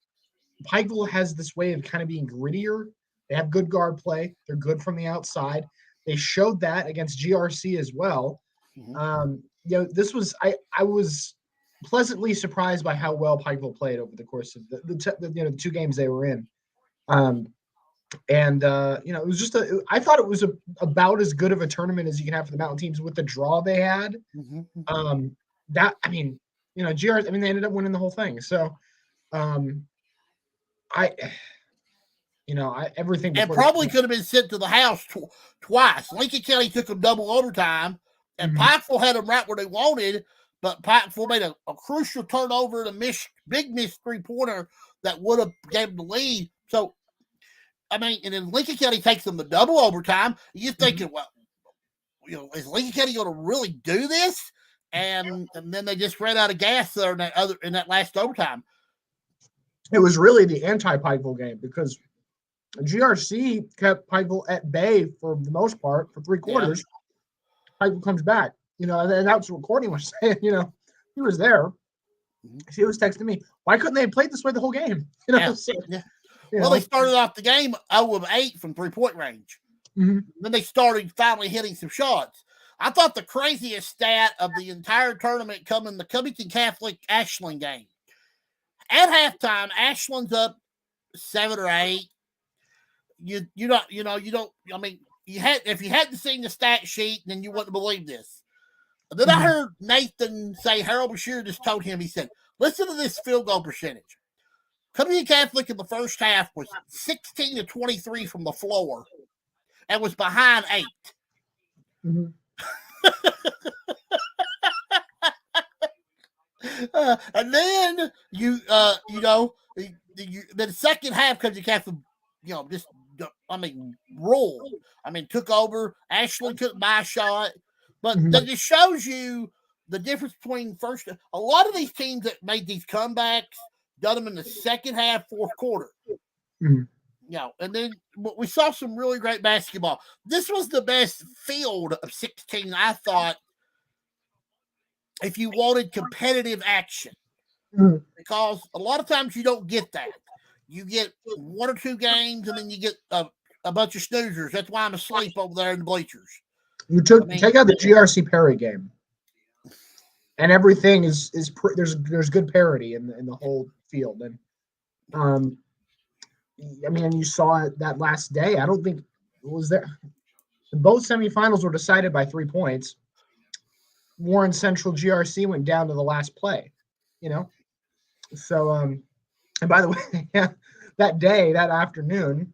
S4: Pikeville has this way of kind of being grittier. They have good guard play. They're good from the outside. They showed that against GRC as well.
S1: Mm-hmm.
S4: This was I was pleasantly surprised by how well Pikeville played over the course of the 2 games they were in. It was just I thought it was about as good of a tournament as you can have for the Mountain teams with the draw they had.
S1: Mm-hmm.
S4: GRC, they ended up winning the whole thing. So, everything.
S1: And probably could have been sent to the house twice. Lincoln County took them double overtime, and Pikeville had them right where they wanted, but Pikeville made a crucial turnover and a big missed 3-pointer that would have gave them the lead. So, and then Lincoln County takes them to double overtime. You're thinking, is Lincoln County going to really do this? And then they just ran out of gas there in that last overtime.
S4: It was really the anti-Pikeville game because GRC kept Pikeville at bay for the most part for 3 quarters. Yeah. Pikeville comes back, and that's what Courtney was saying. He was there. She was texting me, why couldn't they have played this way the whole game?
S1: Well, they started off the game 0 of 8 from 3-point range.
S4: Mm-hmm.
S1: Then they started finally hitting some shots. I thought the craziest stat of the entire tournament coming the Covington Catholic Ashland game. At halftime, Ashland's up 7 or 8. If you hadn't seen the stat sheet, then you wouldn't believe this. And then I heard Nathan say Harold Brashear just told him, he said, listen to this field goal percentage. Covington Catholic in the first half was 16 to 23 from the floor and was behind 8.
S4: Mm-hmm.
S1: And then the second half Covington Catholic, rolled. Took over. Ashland couldn't buy a shot, but that just shows you the difference between a lot of these teams that made these comebacks done them in the second half, fourth quarter.
S4: Mm-hmm.
S1: And then we saw some really great basketball. This was the best field of 16, I thought, if you wanted competitive action. Because a lot of times you don't get that. You get 1 or 2 games, and then you get a bunch of snoozers. That's why I'm asleep over there in the bleachers.
S4: Take out the GRC Perry game, and everything is there's good parity in the whole field. And you saw it that last day. I don't think it was there. Both semifinals were decided by 3 points. Warren Central GRC went down to the last play, So, and by the way, that afternoon,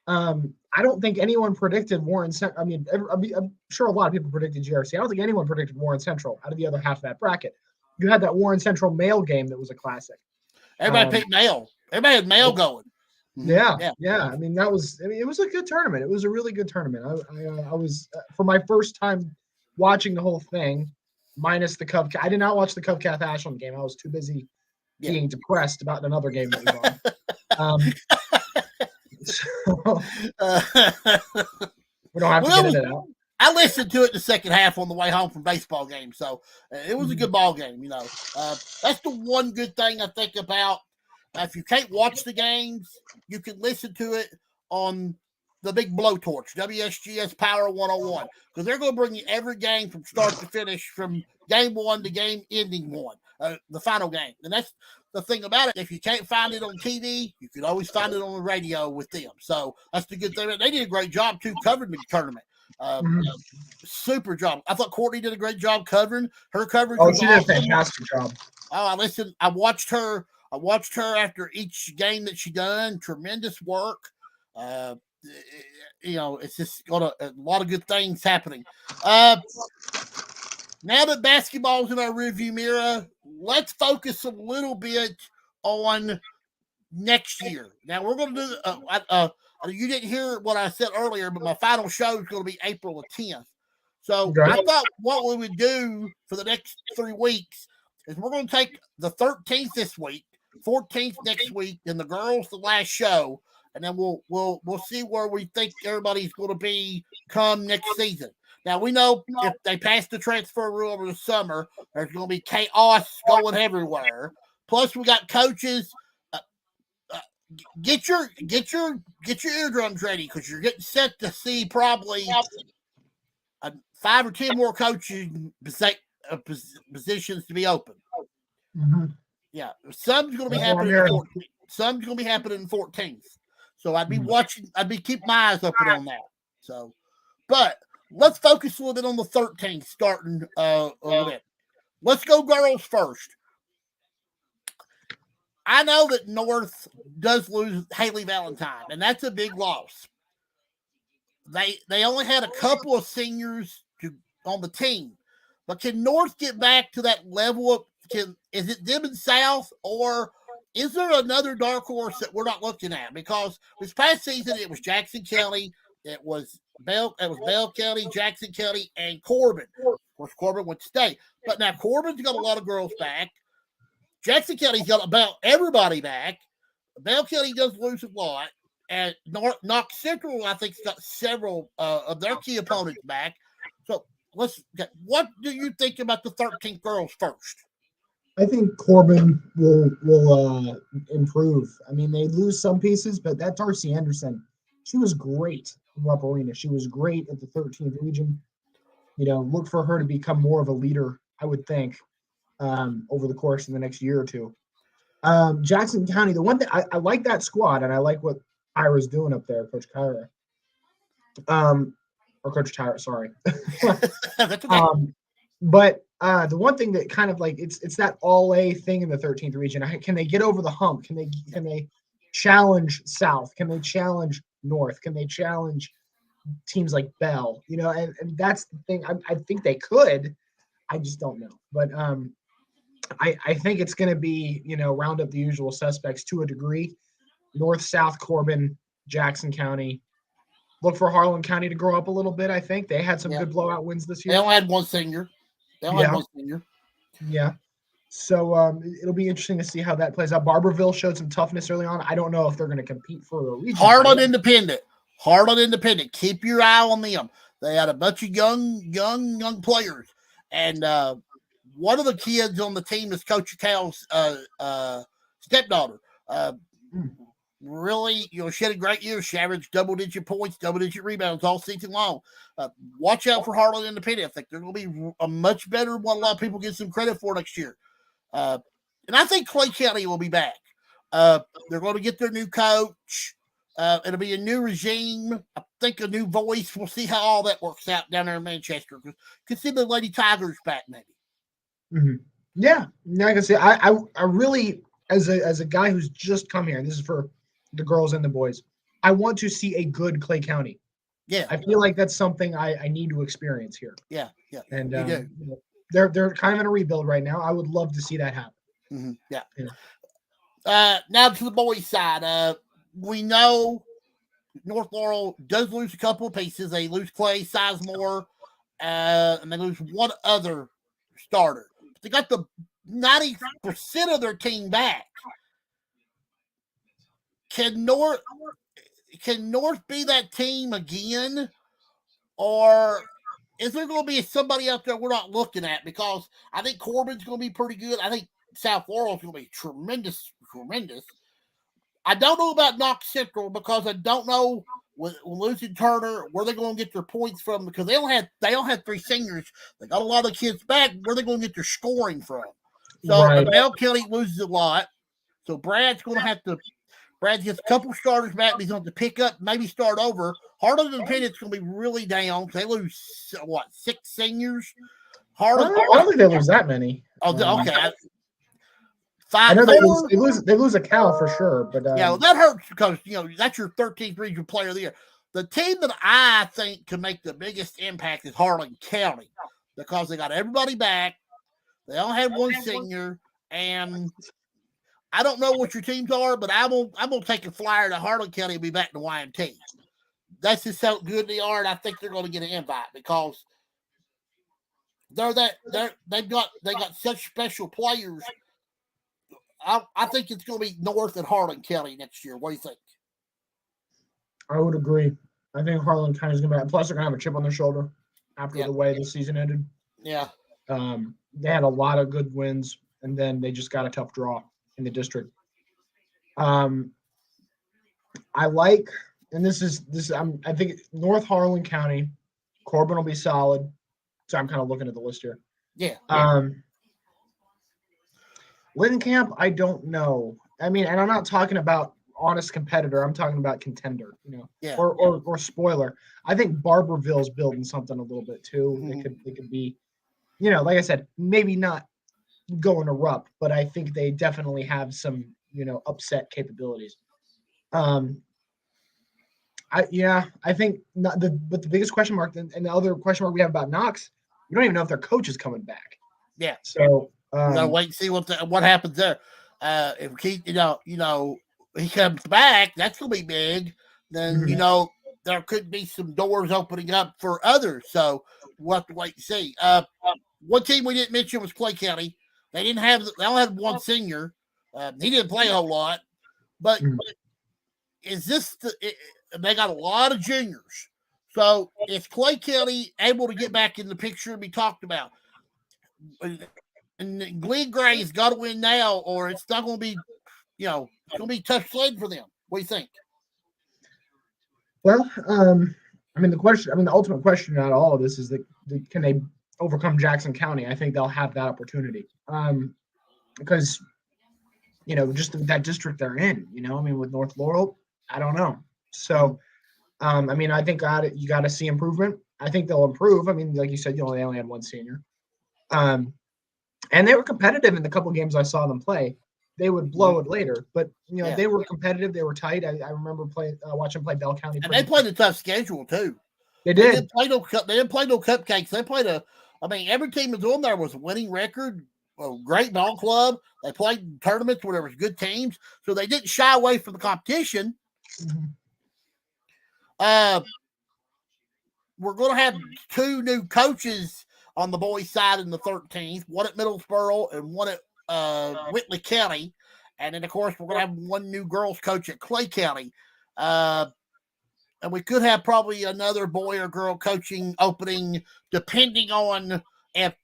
S4: I don't think anyone predicted Warren Central. I'm sure a lot of people predicted GRC. I don't think anyone predicted Warren Central out of the other half of that bracket. You had that Warren Central Male game that was a classic.
S1: Everybody picked Male. Everybody had Male going.
S4: Yeah. I mean, it was a good tournament. It was a really good tournament. I was for my first time watching the whole thing, minus the Cub. I did not watch the Cubcath Ashland game. I was too busy being depressed about another game that was on. So, we don't have to get into that.
S1: I listened to it the second half on the way home from baseball game, so it was a good ball game. That's the one good thing I think about. If you can't watch the games, you can listen to it on the big blowtorch, WSGS Power 101, because they're going to bring you every game from start to finish, from game one to game ending one, the final game. And that's the thing about it. If you can't find it on TV, you can always find it on the radio with them. So that's the good thing. They did a great job, too, covering the tournament. Super job. I thought Courtney did a great job covering. Her coverage was
S4: she did a fantastic job.
S1: Oh, I watched her after each game that she done. Tremendous work. It's just got a lot of good things happening. Now that basketball's in our rearview mirror, let's focus a little bit on next year. Now we're going to do. You didn't hear what I said earlier, but my final show is going to be April the 10th. So I thought what we would do for the next 3 weeks is we're going to take the 13th this week, 14th next week, and the girls the last show, and then we'll see where we think everybody's going to be come next season. Now we know if they pass the transfer rule over the summer, there's going to be chaos going everywhere. Plus, we got coaches. Get your eardrums ready, because you're getting set to see probably 5 or 10 more coaching positions to be open. Yeah, some's going to be happening. Some's going to be happening in 14th. So I'd be watching. I'd be keeping my eyes open on that. So, but let's focus a little bit on the 13th, starting a little bit. Let's go girls first. I know that North does lose Haley Valentine, and that's a big loss. They only had a couple of seniors on the team, but can North get back to that level of? Is it them in South, or is there another dark horse that we're not looking at? Because this past season it was Jackson County, it was Bell County, Jackson County, and Corbin. Of course, Corbin went to state, but now Corbin's got a lot of girls back. Jackson County's got about everybody back. Bell County does lose a lot. And Knox Central, I think, has got several of their key opponents back. So what do you think about the 13th girls first?
S4: I think Corbin will improve. I mean, they lose some pieces, but that Darcy Anderson, she was great in Rupp Arena. She was great at the 13th region. Look for her to become more of a leader, I would think. Over the course of the next year or two. Jackson County, the one thing I like that squad, and I like what Kyra's doing up there, Coach Kyra. Or Coach Tyra, sorry.
S1: That's okay.
S4: But the one thing that kind of like it's that all A thing in the 13th region. Can they get over the hump? Can they challenge South? Can they challenge North? Can they challenge teams like Bell? And that's the thing. I think they could. I just don't know. But I think it's going to be, round up the usual suspects to a degree. North, South, Corbin, Jackson County. Look for Harlan County to grow up a little bit, I think. They had some good blowout wins this year.
S1: They only had one senior.
S4: Yeah. So it'll be interesting to see how that plays out. Barberville showed some toughness early on. I don't know if they're going to compete for a region.
S1: Harlan Independent. Keep your eye on them. They had a bunch of young players. And one of the kids on the team is Coach Cal's stepdaughter. Really, she had a great year. She averaged double-digit points, double-digit rebounds all season long. Watch out for Harlan Independent. I think they're going to be a much better one. A lot of people get some credit for next year. And I think Clay County will be back. They're going to get their new coach. It'll be a new regime. I think a new voice. We'll see how all that works out down there in Manchester. Could see the Lady Tigers back, maybe.
S4: Mm-hmm. Yeah, like I say, I really, as a guy who's just come here, and this is for the girls and the boys, I want to see a good Clay County.
S1: Yeah,
S4: I feel like that's something I need to experience here.
S1: Yeah.
S4: And they're kind of in a rebuild right now. I would love to see that happen.
S1: Mm-hmm. Yeah. Now to the boys' side. we know North Laurel does lose a couple of pieces. They lose Clay Sizemore, and they lose one other starter. They got the 90% of their team back. Can North be that team again, or is there going to be somebody out there we're not looking at? Because I think Corbin's going to be pretty good. I think South Laurel's going to be tremendous. I don't know about Knox Central because I don't know with losing Turner where they're going to get their points from, because they don't have three seniors. They got a lot of kids back. Where they're going to get their scoring from? So
S4: Right.
S1: Bell Kelly loses a lot. So Brad's going to have to. Brad gets a couple starters back. He's going to pick up, maybe start over. Harlan Independent's going to be really down. They lose, 6 seniors?
S4: I don't think they lose that many.
S1: Oh, okay.
S4: I know they lose a Cal for sure, but
S1: yeah, that hurts because that's your 13th regional player of the year. The team that I think can make the biggest impact is Harlan County because they got everybody back. They only had one senior, and I don't know what your teams are, but I'm gonna take a flyer to Harlan County and be back to YMT. That's just how good they are, and I think they're going to get an invite because they got such special players. I think it's going to be North and Harlan County next year. What do you think?
S4: I would agree. I think Harlan County is going to be. Plus, they're going to have a chip on their shoulder after the way the season ended.
S1: Yeah.
S4: They had a lot of good wins, and then they just got a tough draw in the district. I like, and this is I think North Harlan County, Corbin will be solid. So I'm kind of looking at the list here.
S1: Yeah.
S4: Lindenkamp, I don't know. I mean, and I'm not talking about honest competitor. I'm talking about contender, or spoiler. I think Barberville's building something a little bit too.
S1: Mm-hmm.
S4: It could be, like I said, maybe not going to Rupp, but I think they definitely have some, upset capabilities. I think not but the biggest question mark and the other question mark we have about Knox, we don't even know if their coach is coming back.
S1: Yeah.
S4: So
S1: we gotta wait and see what happens there. If he, he comes back, that's gonna be big. Then there could be some doors opening up for others. So we'll have to wait and see. One team we didn't mention was Clay County. They only had one senior. He didn't play a whole lot, but is this they got a lot of juniors. So is Clay County able to get back in the picture and be talked about? And Glen Gray's got to win now, or it's not going to be, it's going to be tough sled for them. What do you think?
S4: Well, the ultimate question out of all of this is that can they overcome Jackson County? I think they'll have that opportunity because, just that district they're in. With North Laurel, I don't know. So, I think you got to see improvement. I think they'll improve. Like you said, they only had one senior. And they were competitive in the couple of games I saw them play. They would blow it later, but they were competitive. They were tight. I remember watching play Bell County,
S1: and they played a tough schedule too.
S4: They did.
S1: They didn't play no cupcakes. They played every team that was on there was a winning record, a great ball club. They played tournaments where there was good teams, so they didn't shy away from the competition.
S4: Mm-hmm.
S1: We're going to have 2 new coaches on the boys' side in the 13th, one at Middlesboro and one at Whitley County. And then, of course, we're going to have one new girls coach at Clay County. And we could have probably another boy or girl coaching opening, depending on if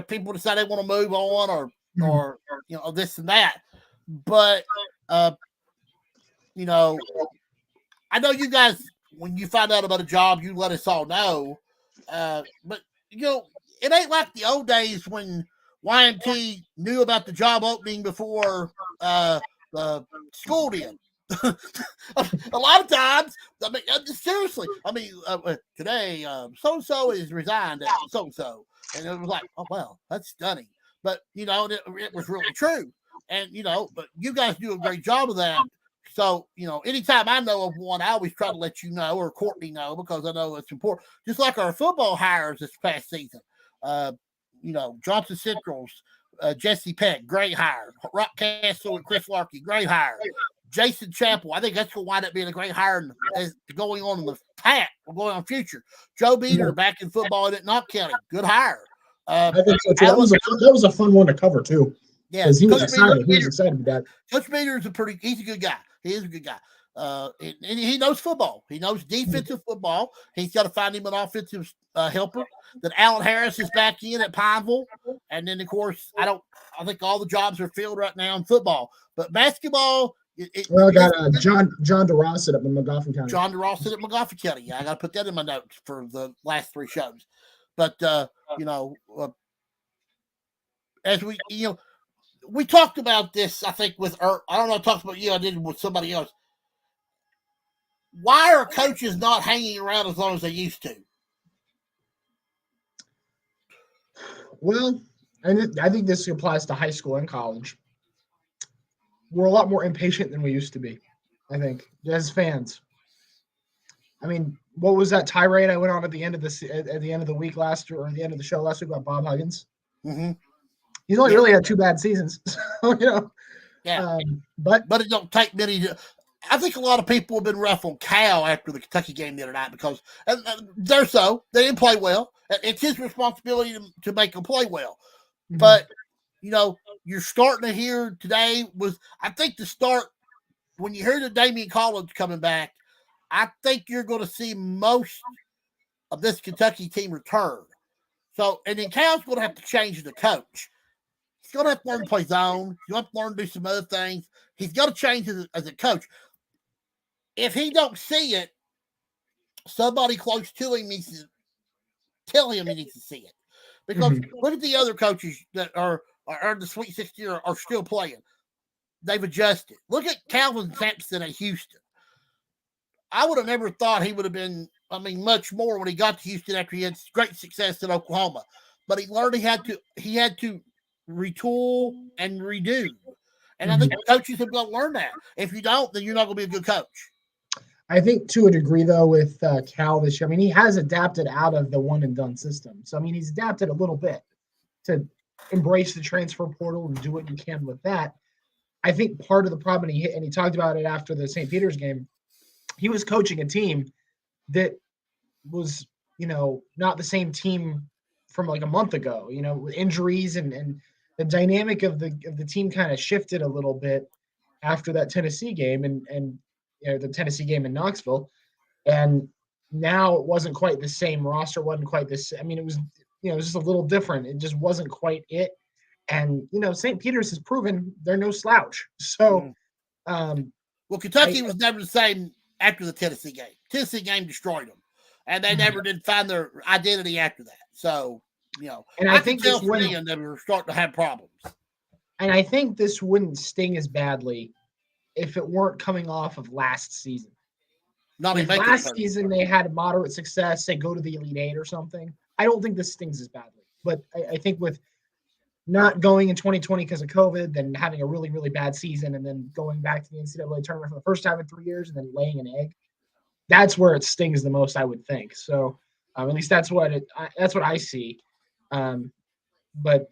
S1: people decide they want to move on or this and that. But, I know you guys, when you find out about a job, you let us all know. But it ain't like the old days when YMT knew about the job opening before the school did. A lot of times, seriously, today so-and-so is resigned at so-and-so. And it was like, oh, well, that's stunning. But, it was really true. And, but you guys do a great job of that. So, anytime I know of one, I always try to let you know or Courtney know because I know it's important. Just like our football hires this past season. Johnson Central's Jesse Peck, great hire. Rock Castle and Chris Larkey, great hire. Jason Chappell. I think that's going to wind up being a great hire going on in the past, going on future. Joe Beater back in football at Knox County. Good hire.
S4: I think so too. That was a fun one to cover too.
S1: Yeah,
S4: because he was excited. He was excited with that.
S1: Coach Beater is he's a good guy. He is a good guy. And he knows football. He knows defensive football. He's got to find him an offensive helper. Then Alan Harris is back in at Pikeville, and then of course I think all the jobs are filled right now in football, but basketball.
S4: I got John DeRosset up in McGoffin County.
S1: John DeRosset at McGoffin County. Yeah, I got to put that in my notes for the last 3 shows. But as we talked about this, I think with I don't know, I talked about you. I did with somebody else. Why are coaches not hanging around as long as they used to?
S4: Well, and I think this applies to high school and college. We're a lot more impatient than we used to be, I think, as fans. I mean, what was that tirade I went on at the end of the week or the end of the show last week about Bob Huggins?
S1: Mm-hmm.
S4: He's only really had 2 bad seasons, so,
S1: Yeah,
S4: but
S1: it don't take many. I think a lot of people have been rough on Cal after the Kentucky game the other night because they didn't play well. It's his responsibility to make them play well. Mm-hmm. But you're starting to hear today I think the start when you hear the Damian Collins coming back, I think you're going to see most of this Kentucky team return. So, and then Cal's going to have to change the coach. He's going to have to learn to play zone. He's going to have to learn to do some other things. He's got to change as a coach. If he don't see it, somebody close to him needs to tell him he needs to see it. Because look at the other coaches that are the Sweet 16 are still playing. They've adjusted. Look at Calvin Sampson at Houston. I would have never thought he would have been, much more when he got to Houston after he had great success in Oklahoma. But he learned he had to retool and redo. And I think coaches have got to learn that. If you don't, then you're not going to be a good coach.
S4: I think to a degree, though, with Cal this year, he has adapted out of the one-and-done system. So, he's adapted a little bit to embrace the transfer portal and do what you can with that. I think part of the problem, and he talked about it after the St. Peter's game, he was coaching a team that was, not the same team from like a month ago, with injuries and the dynamic of the team kind of shifted a little bit after that Tennessee game and the Tennessee game in Knoxville. And now it wasn't quite the same roster, wasn't quite this. It was, it was just a little different. It just wasn't quite it. And, St. Peter's has proven they're no slouch. So,
S1: Kentucky was never the same after the Tennessee game. Tennessee game destroyed them. And they never did find their identity after that. So, and I think they were starting to have problems.
S4: And I think this wouldn't sting as badly if it weren't coming off of last season. Last season they had moderate success, say go to the Elite Eight or something. I don't think this stings as badly. But I think with not going in 2020 because of COVID, then having a really, really bad season, and then going back to the NCAA tournament for the first time in 3 years and then laying an egg, that's where it stings the most, I would think. So at least that's what I see. But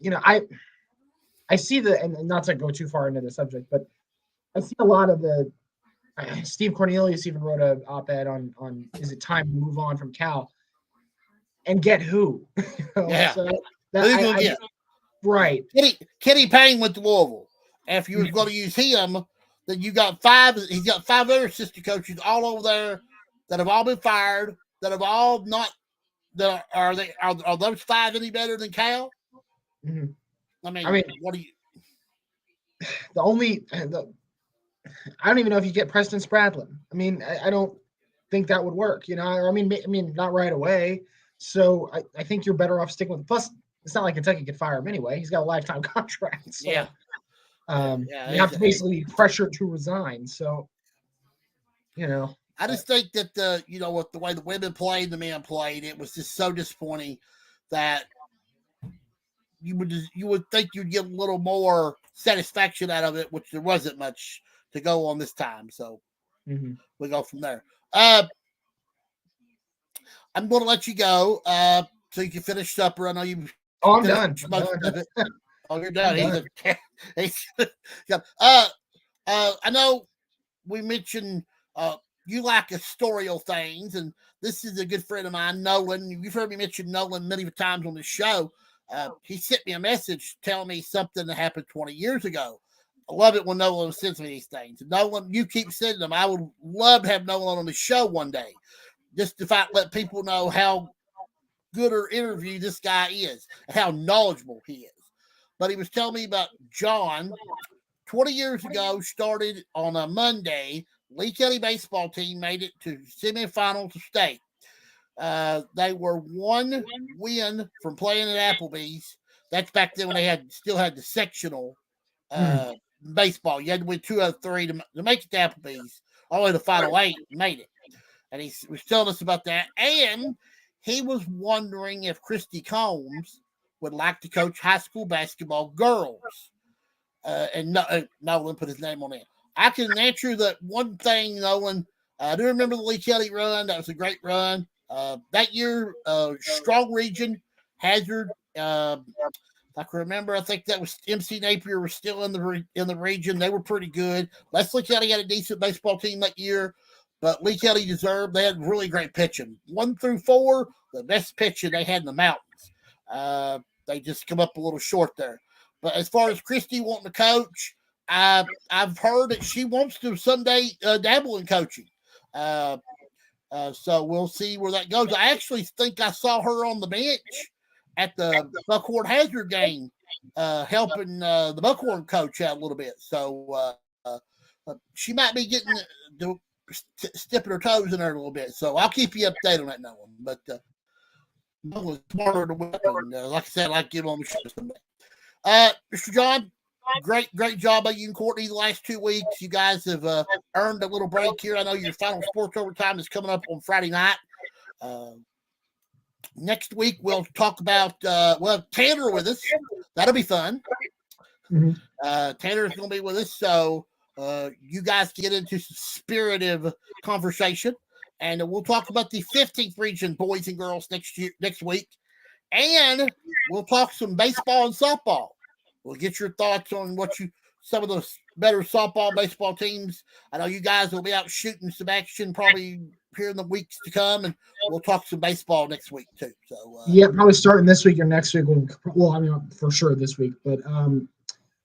S4: I see and not to go too far into the subject, but I see a lot of Steve Cornelius even wrote an op-ed on is it time to move on from Cal and get who?
S1: Yeah.
S4: So
S1: right. Kenny Payne went to Louisville. If you was going to use him, then you got 5. He's got 5 other assistant coaches all over there that have all been fired. That have all not. Are those 5 any better than Cal?
S4: Mm-hmm.
S1: What do you?
S4: I don't even know if you get Preston Spradlin. I don't think that would work. Not right away. So I think you're better off sticking with. Plus, it's not like Kentucky could fire him anyway. He's got a lifetime contract. So,
S1: yeah.
S4: You have to basically be pressured to resign. So,
S1: I just think that with the way the women played, the men played, it was just so disappointing that you would think you'd get a little more satisfaction out of it, which there wasn't much to go on this time. So we go from there. I'm going to let you go so you can finish supper. I know you.
S4: Oh, I'm done.
S1: Of it. Oh, you're done. I know we mentioned you like historical things, and this is a good friend of mine, Nolan. You've heard me mention Nolan many times on the show. He sent me a message telling me something that happened 20 years ago. I love it when Nolan sends me these things. Nolan, you keep sending them. I would love to have Nolan on the show one day, just to let people know how good an interview this guy is, and how knowledgeable he is. But he was telling me about John. 20 years ago, started on a Monday. Lee County baseball team made it to semifinals of state. They were one win from playing at Applebee's. That's back then when they still had the sectional baseball. You had to win 2 out of 3 to make it to Applebee's. All the way to Final 8, made it. And he was telling us about that. And he was wondering if Christy Combs would like to coach high school basketball girls. And Nolan put his name on it. I can answer that one thing, Nolan. I do remember the Lee County run. That was a great run. That year, strong region, Hazard. I can remember. I think that was MC Napier was still in the region. They were pretty good. Leslie County had a decent baseball team that year, but Lee County deserved. They had really great pitching. 1 through 4, the best pitching they had in the mountains. They just come up a little short there. But as far as Christy wanting to coach, I've heard that she wants to someday dabble in coaching. So we'll see where that goes. I actually think I saw her on the bench at the Buckhorn Hazard game, helping the Buckhorn coach out a little bit. So she might be getting stepping her toes in there a little bit. So I'll keep you updated on that, Nolan. But Nolan's smarter than weapon. Like I said, I'd like to get on the show someday. Mr. John, great job by you and Courtney the last 2 weeks. You guys have earned a little break here. I know your final sports overtime is coming up on Friday night. Next week we'll talk about Tanner with us. That'll be fun. Mm-hmm. Tanner's going to be with us, so you guys can get into some spirited conversation, and we'll talk about the 15th region boys and girls next week. And we'll talk some baseball and softball. We'll get your thoughts on some of the better softball, baseball teams. I know you guys will be out shooting some action probably here in the weeks to come, and we'll talk some baseball next week too. So
S4: yeah, probably starting this week or next week. Well, I mean for sure this week, but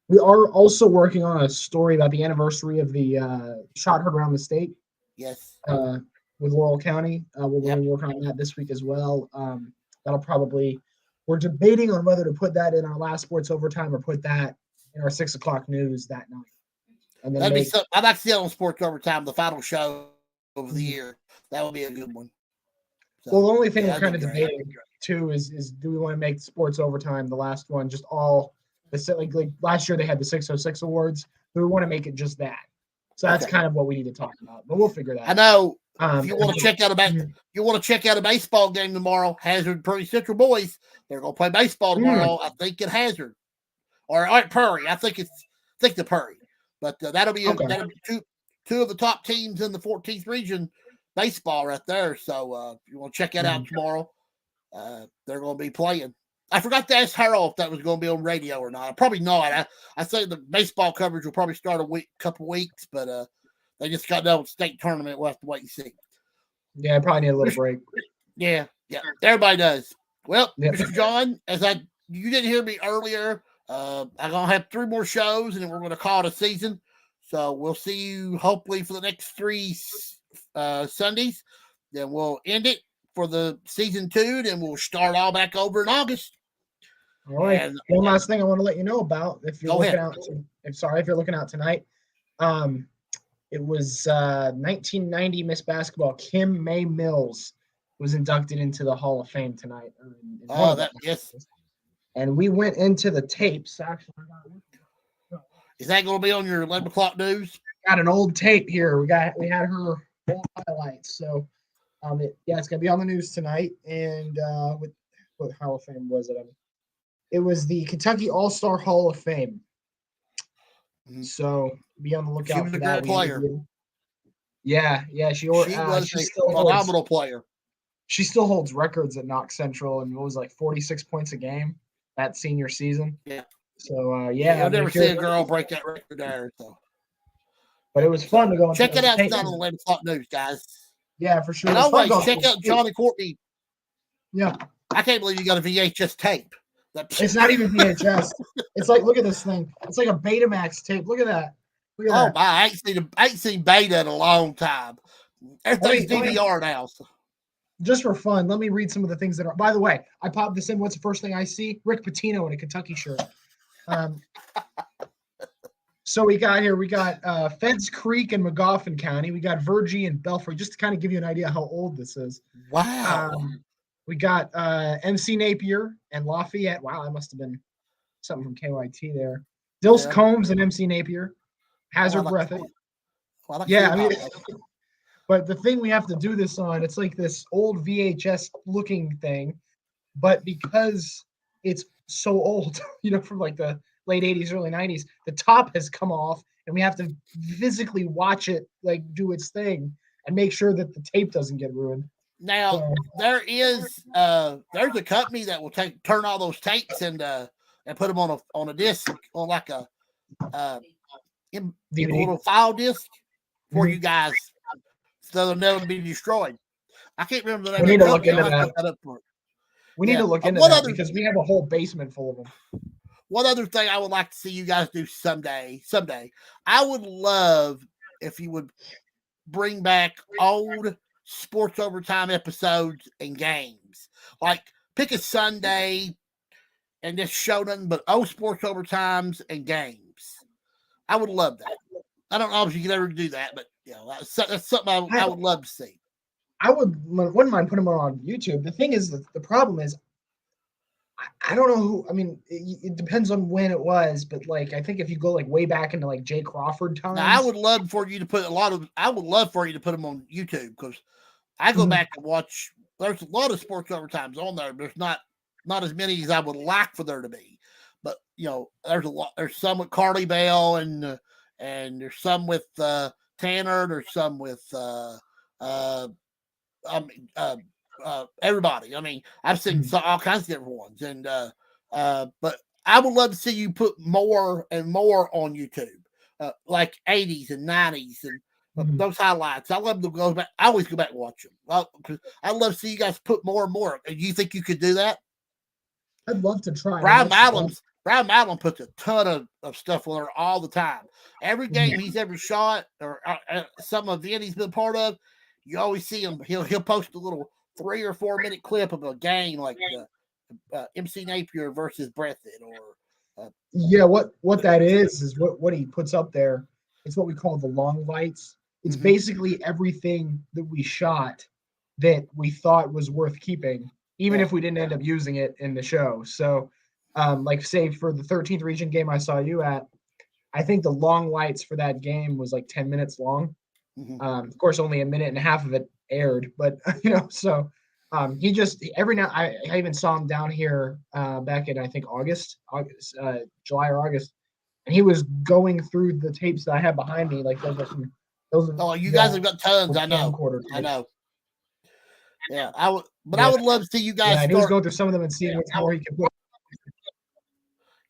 S4: we are also working on a story about the anniversary of the shot heard around the state.
S1: Yes.
S4: With Laurel County, we'll be working on that this week as well. That'll probably, we're debating on whether to put that in our last sports overtime or put that in our 6 o'clock news that night. And then
S1: I'd like to see it on sports overtime, the final show of the year. That would be a good one. So,
S4: well, the only thing we're kind of debating too is do we want to make sports overtime the last one just all like last year they had the 606 awards. Do we want to make it just that? So that's kind of what we need to talk about. But we'll figure that out.
S1: I know. If you want to check out a baseball game tomorrow, Hazard Prairie Central boys, they're going to play baseball tomorrow. I think at Hazard or at Prairie. I think the Prairie, but that'll be two of the top teams in the 14th region baseball right there. So if you want to check that out tomorrow, they're going to be playing. I forgot to ask Harold if that was going to be on radio or not. Probably not. I say the baseball coverage will probably start couple weeks, but they just got done with state tournament. We'll have to wait and see.
S4: Yeah, I probably need a little break.
S1: Yeah. Everybody does. Well, Mr. John, you didn't hear me earlier. I'm gonna have 3 more shows, and then we're gonna call it a season. So we'll see you hopefully for the next 3 Sundays. Then we'll end it for the season 2. Then we'll start all back over in August.
S4: All right. And one last thing I want to let you know about if you're looking out tonight. It was 1990 Miss Basketball Kim May Mills was inducted into the Hall of Fame tonight.
S1: Yes.
S4: And we went into the tapes. Actually,
S1: is that going to be on your 11 o'clock news?
S4: Got an old tape here. We had her old highlights. So, it's going to be on the news tonight. And what Hall of Fame was it? It was the Kentucky All-Star Hall of Fame. So be on the lookout for that.
S1: She was a great player.
S4: Yeah, she was
S1: a phenomenal player.
S4: She still holds records at Knox Central, and what was 46 points a game that senior season.
S1: Yeah.
S4: So
S1: I've never seen a girl break that record there. So
S4: But it was fun to go and
S1: check it out.
S4: Hey,
S1: It's not on the 11 o'clock news, guys.
S4: yeah, for sure.
S1: And
S4: It's fun
S1: always
S4: going
S1: check
S4: to-
S1: out John and Courtney.
S4: Yeah,
S1: I can't believe you got a VHS tape.
S4: it's not even VHS. It's like, look at this thing. It's like a Betamax tape. Look at that. Look at
S1: Oh
S4: that.
S1: my! I ain't seen beta in a long time. Everything's
S4: Let me-
S1: DVR now. So.
S4: Just for fun, let me read some of the things that are. By the way, I popped this in. What's the first thing I see? Rick Pitino in a Kentucky shirt. So we got Feds Creek and Magoffin County. We got Virgie and Belfry, just to kind of give you an idea how old this is.
S1: Wow.
S4: We got MC Napier and Lafayette. Wow, that must have been something from KYT there. Dilse Combs and MC Napier. Hazard Breathitt. Yeah, I mean, but the thing we have to do this on, it's like this old VHS looking thing, but because it's so old, from like the late 80s, early 90s, the top has come off and we have to physically watch it like do its thing and make sure that the tape doesn't get ruined.
S1: Now there's a company that will turn all those tapes and put them on a disc, on like a little file disc for you guys, so they'll never be destroyed. I can't remember the name.
S4: We need to look into
S1: that.
S4: We need to look into that because we have a whole basement full of them.
S1: One other thing I would like to see you guys do someday, I would love if you would bring back old sports overtime episodes and games. Like pick a Sunday and just show them, but old sports overtimes and games. I would love that. I don't know if you can ever do that, but that's something I would love to see.
S4: I wouldn't mind putting them on YouTube. The thing is, the problem is, I don't know who. I mean, it depends on when it was, but like I think if you go like way back into like Jay Crawford times,
S1: now, I would love for you to put them on YouTube because I go back and watch. There's a lot of sports overtimes on there. There's not as many as I would like for there to be, but there's a lot. There's some with Carly Bell and there's some with Tanner. There's some with everybody. I mean, I've seen all kinds of different ones, and but I would love to see you put more and more on YouTube, like 80s and 90s and those highlights. I love to go back. I always go back and watch them. I love to see you guys put more and more. Do you think you could do that?
S4: I'd love to try.
S1: Brian Madeline puts a ton of stuff on there all the time. Every game he's ever shot or some event he's been part of, you always see him. He'll post a little 3 or 4 minute clip of a game like MC Napier versus Breathitt or
S4: what that is what he puts up there. It's what we call the long lights. It's basically everything that we shot that we thought was worth keeping, even if we didn't end up using it in the show. So, like say for the 13th region game I saw you at, I think the long lights for that game was like 10 minutes long. Of course, only a minute and a half of it aired, but so he just every now I even saw him down here back in I think July or August, and he was going through the tapes that I have behind me. Like those are
S1: you guys have got tons. I know. Yeah, I would love to see you guys.
S4: Yeah, he was going through some of them and seeing what more he could put.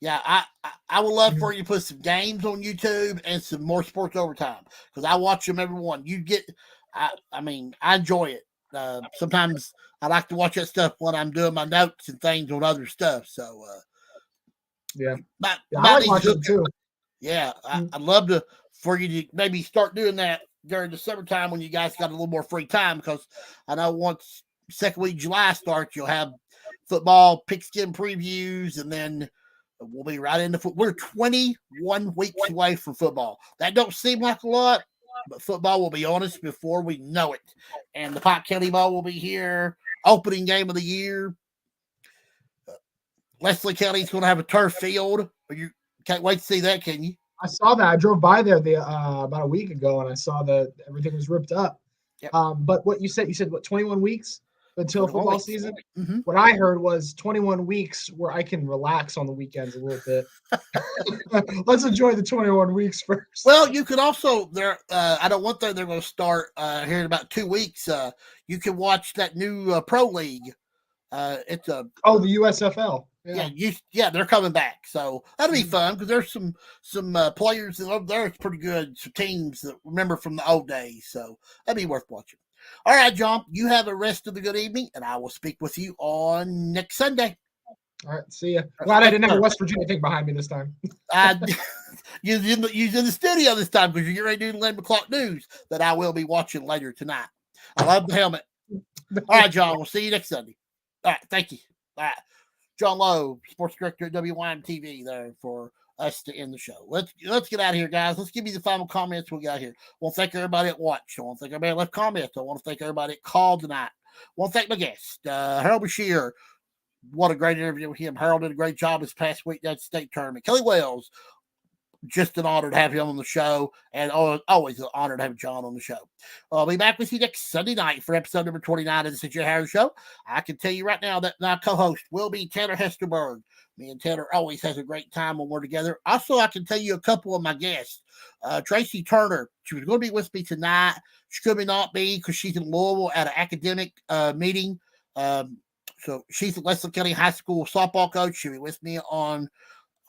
S1: Yeah, I would love for you to put some games on YouTube and some more sports overtime because I watch them every one. I mean, I enjoy it. Sometimes I like to watch that stuff when I'm doing my notes and things on other stuff. So,
S4: I like watching too.
S1: Yeah, I'd love for you to maybe start doing that during the summertime when you guys got a little more free time because I know once second week July starts, you'll have football pigskin previews and then we'll be right into football. We're 21 weeks away from football. That don't seem like a lot, but football will be on us before we know it. And the Pike County Bowl will be here. Opening game of the year. Leslie County's going to have a turf field. You can't wait to see that, can you?
S4: I saw that. I drove by there about a week ago, and I saw that everything was ripped up.
S1: Yep.
S4: But what you said what 21 weeks until football season?
S1: Mm-hmm.
S4: What I heard was 21 weeks where I can relax on the weekends a little bit. Let's enjoy the 21 weeks first.
S1: Well, you could also I don't want that. They're going to start here in about 2 weeks. You can watch that new pro league. It's
S4: the USFL.
S1: They're coming back. So that'll be fun because there's some players that over there. It's pretty good. Some teams that remember from the old days. So that'd be worth watching. All right, John, you have a rest of the good evening, and I will speak with you on next Sunday.
S4: All right, see ya. Glad I didn't have a West Virginia thing behind me this time.
S1: You're in the studio this time because you're ready to do the 11 o'clock news that I will be watching later tonight. I love the helmet. All right, John, we'll see you next Sunday. All right, thank you. All right, John Lowe, sports director at WYMT, there for us to end the show. Let's get out of here, guys. Let's give you the final comments we got here. I want to thank everybody that watched. I want to thank everybody that left comments. I want to thank everybody that called tonight. I want to thank my guest, Harold Brashear. What a great interview with him. Harold did a great job this past week at the state tournament. Kelly Wells, just an honor to have him on the show, and always an honor to have John on the show. I'll be back with you next Sunday night for episode number 29 of the CJ Howard Show. I can tell you right now that my co-host will be Tanner Hesterberg. Me and Tanner always has a great time when we're together. Also, I can tell you a couple of my guests. Tracey Turner, she was going to be with me tonight. She could not be because she's in Louisville at an academic meeting. So she's a Leslie County High School softball coach. She'll be with me on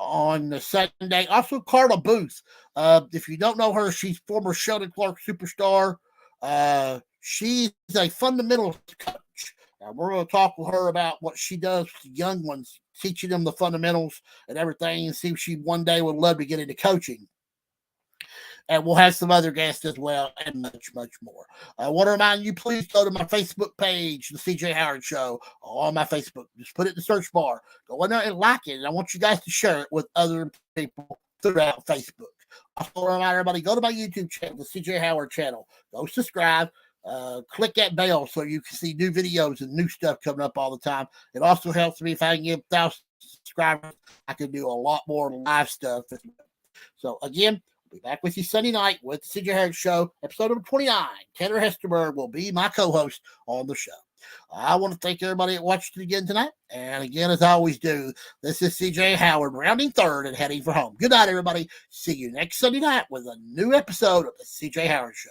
S1: the Sunday. Also, Carla Booth. If you don't know her, she's former Sheldon Clark superstar. She's a fundamentals coach. We're going to talk with her about what she does with the young ones, teaching them the fundamentals and everything, and see if she one day would love to get into coaching. And we'll have some other guests as well, and much, much more. I want to remind you, please go to my Facebook page, The CJ Howard Show, on my Facebook. Just put it in the search bar. Go in there and like it. And I want you guys to share it with other people throughout Facebook. I also remind everybody, go to my YouTube channel, The CJ Howard Channel. Go subscribe. Click that bell so you can see new videos and new stuff coming up all the time. It also helps me if I can get 1,000 subscribers. I can do a lot more live stuff. So, again, be back with you Sunday night with the CJ Howard Show, episode number 29. Tanner Hesterberg will be my co-host on the show. I want to thank everybody that watched it again tonight. And again, as I always do, this is CJ Howard rounding third and heading for home. Good night, everybody. See you next Sunday night with a new episode of the CJ Howard Show.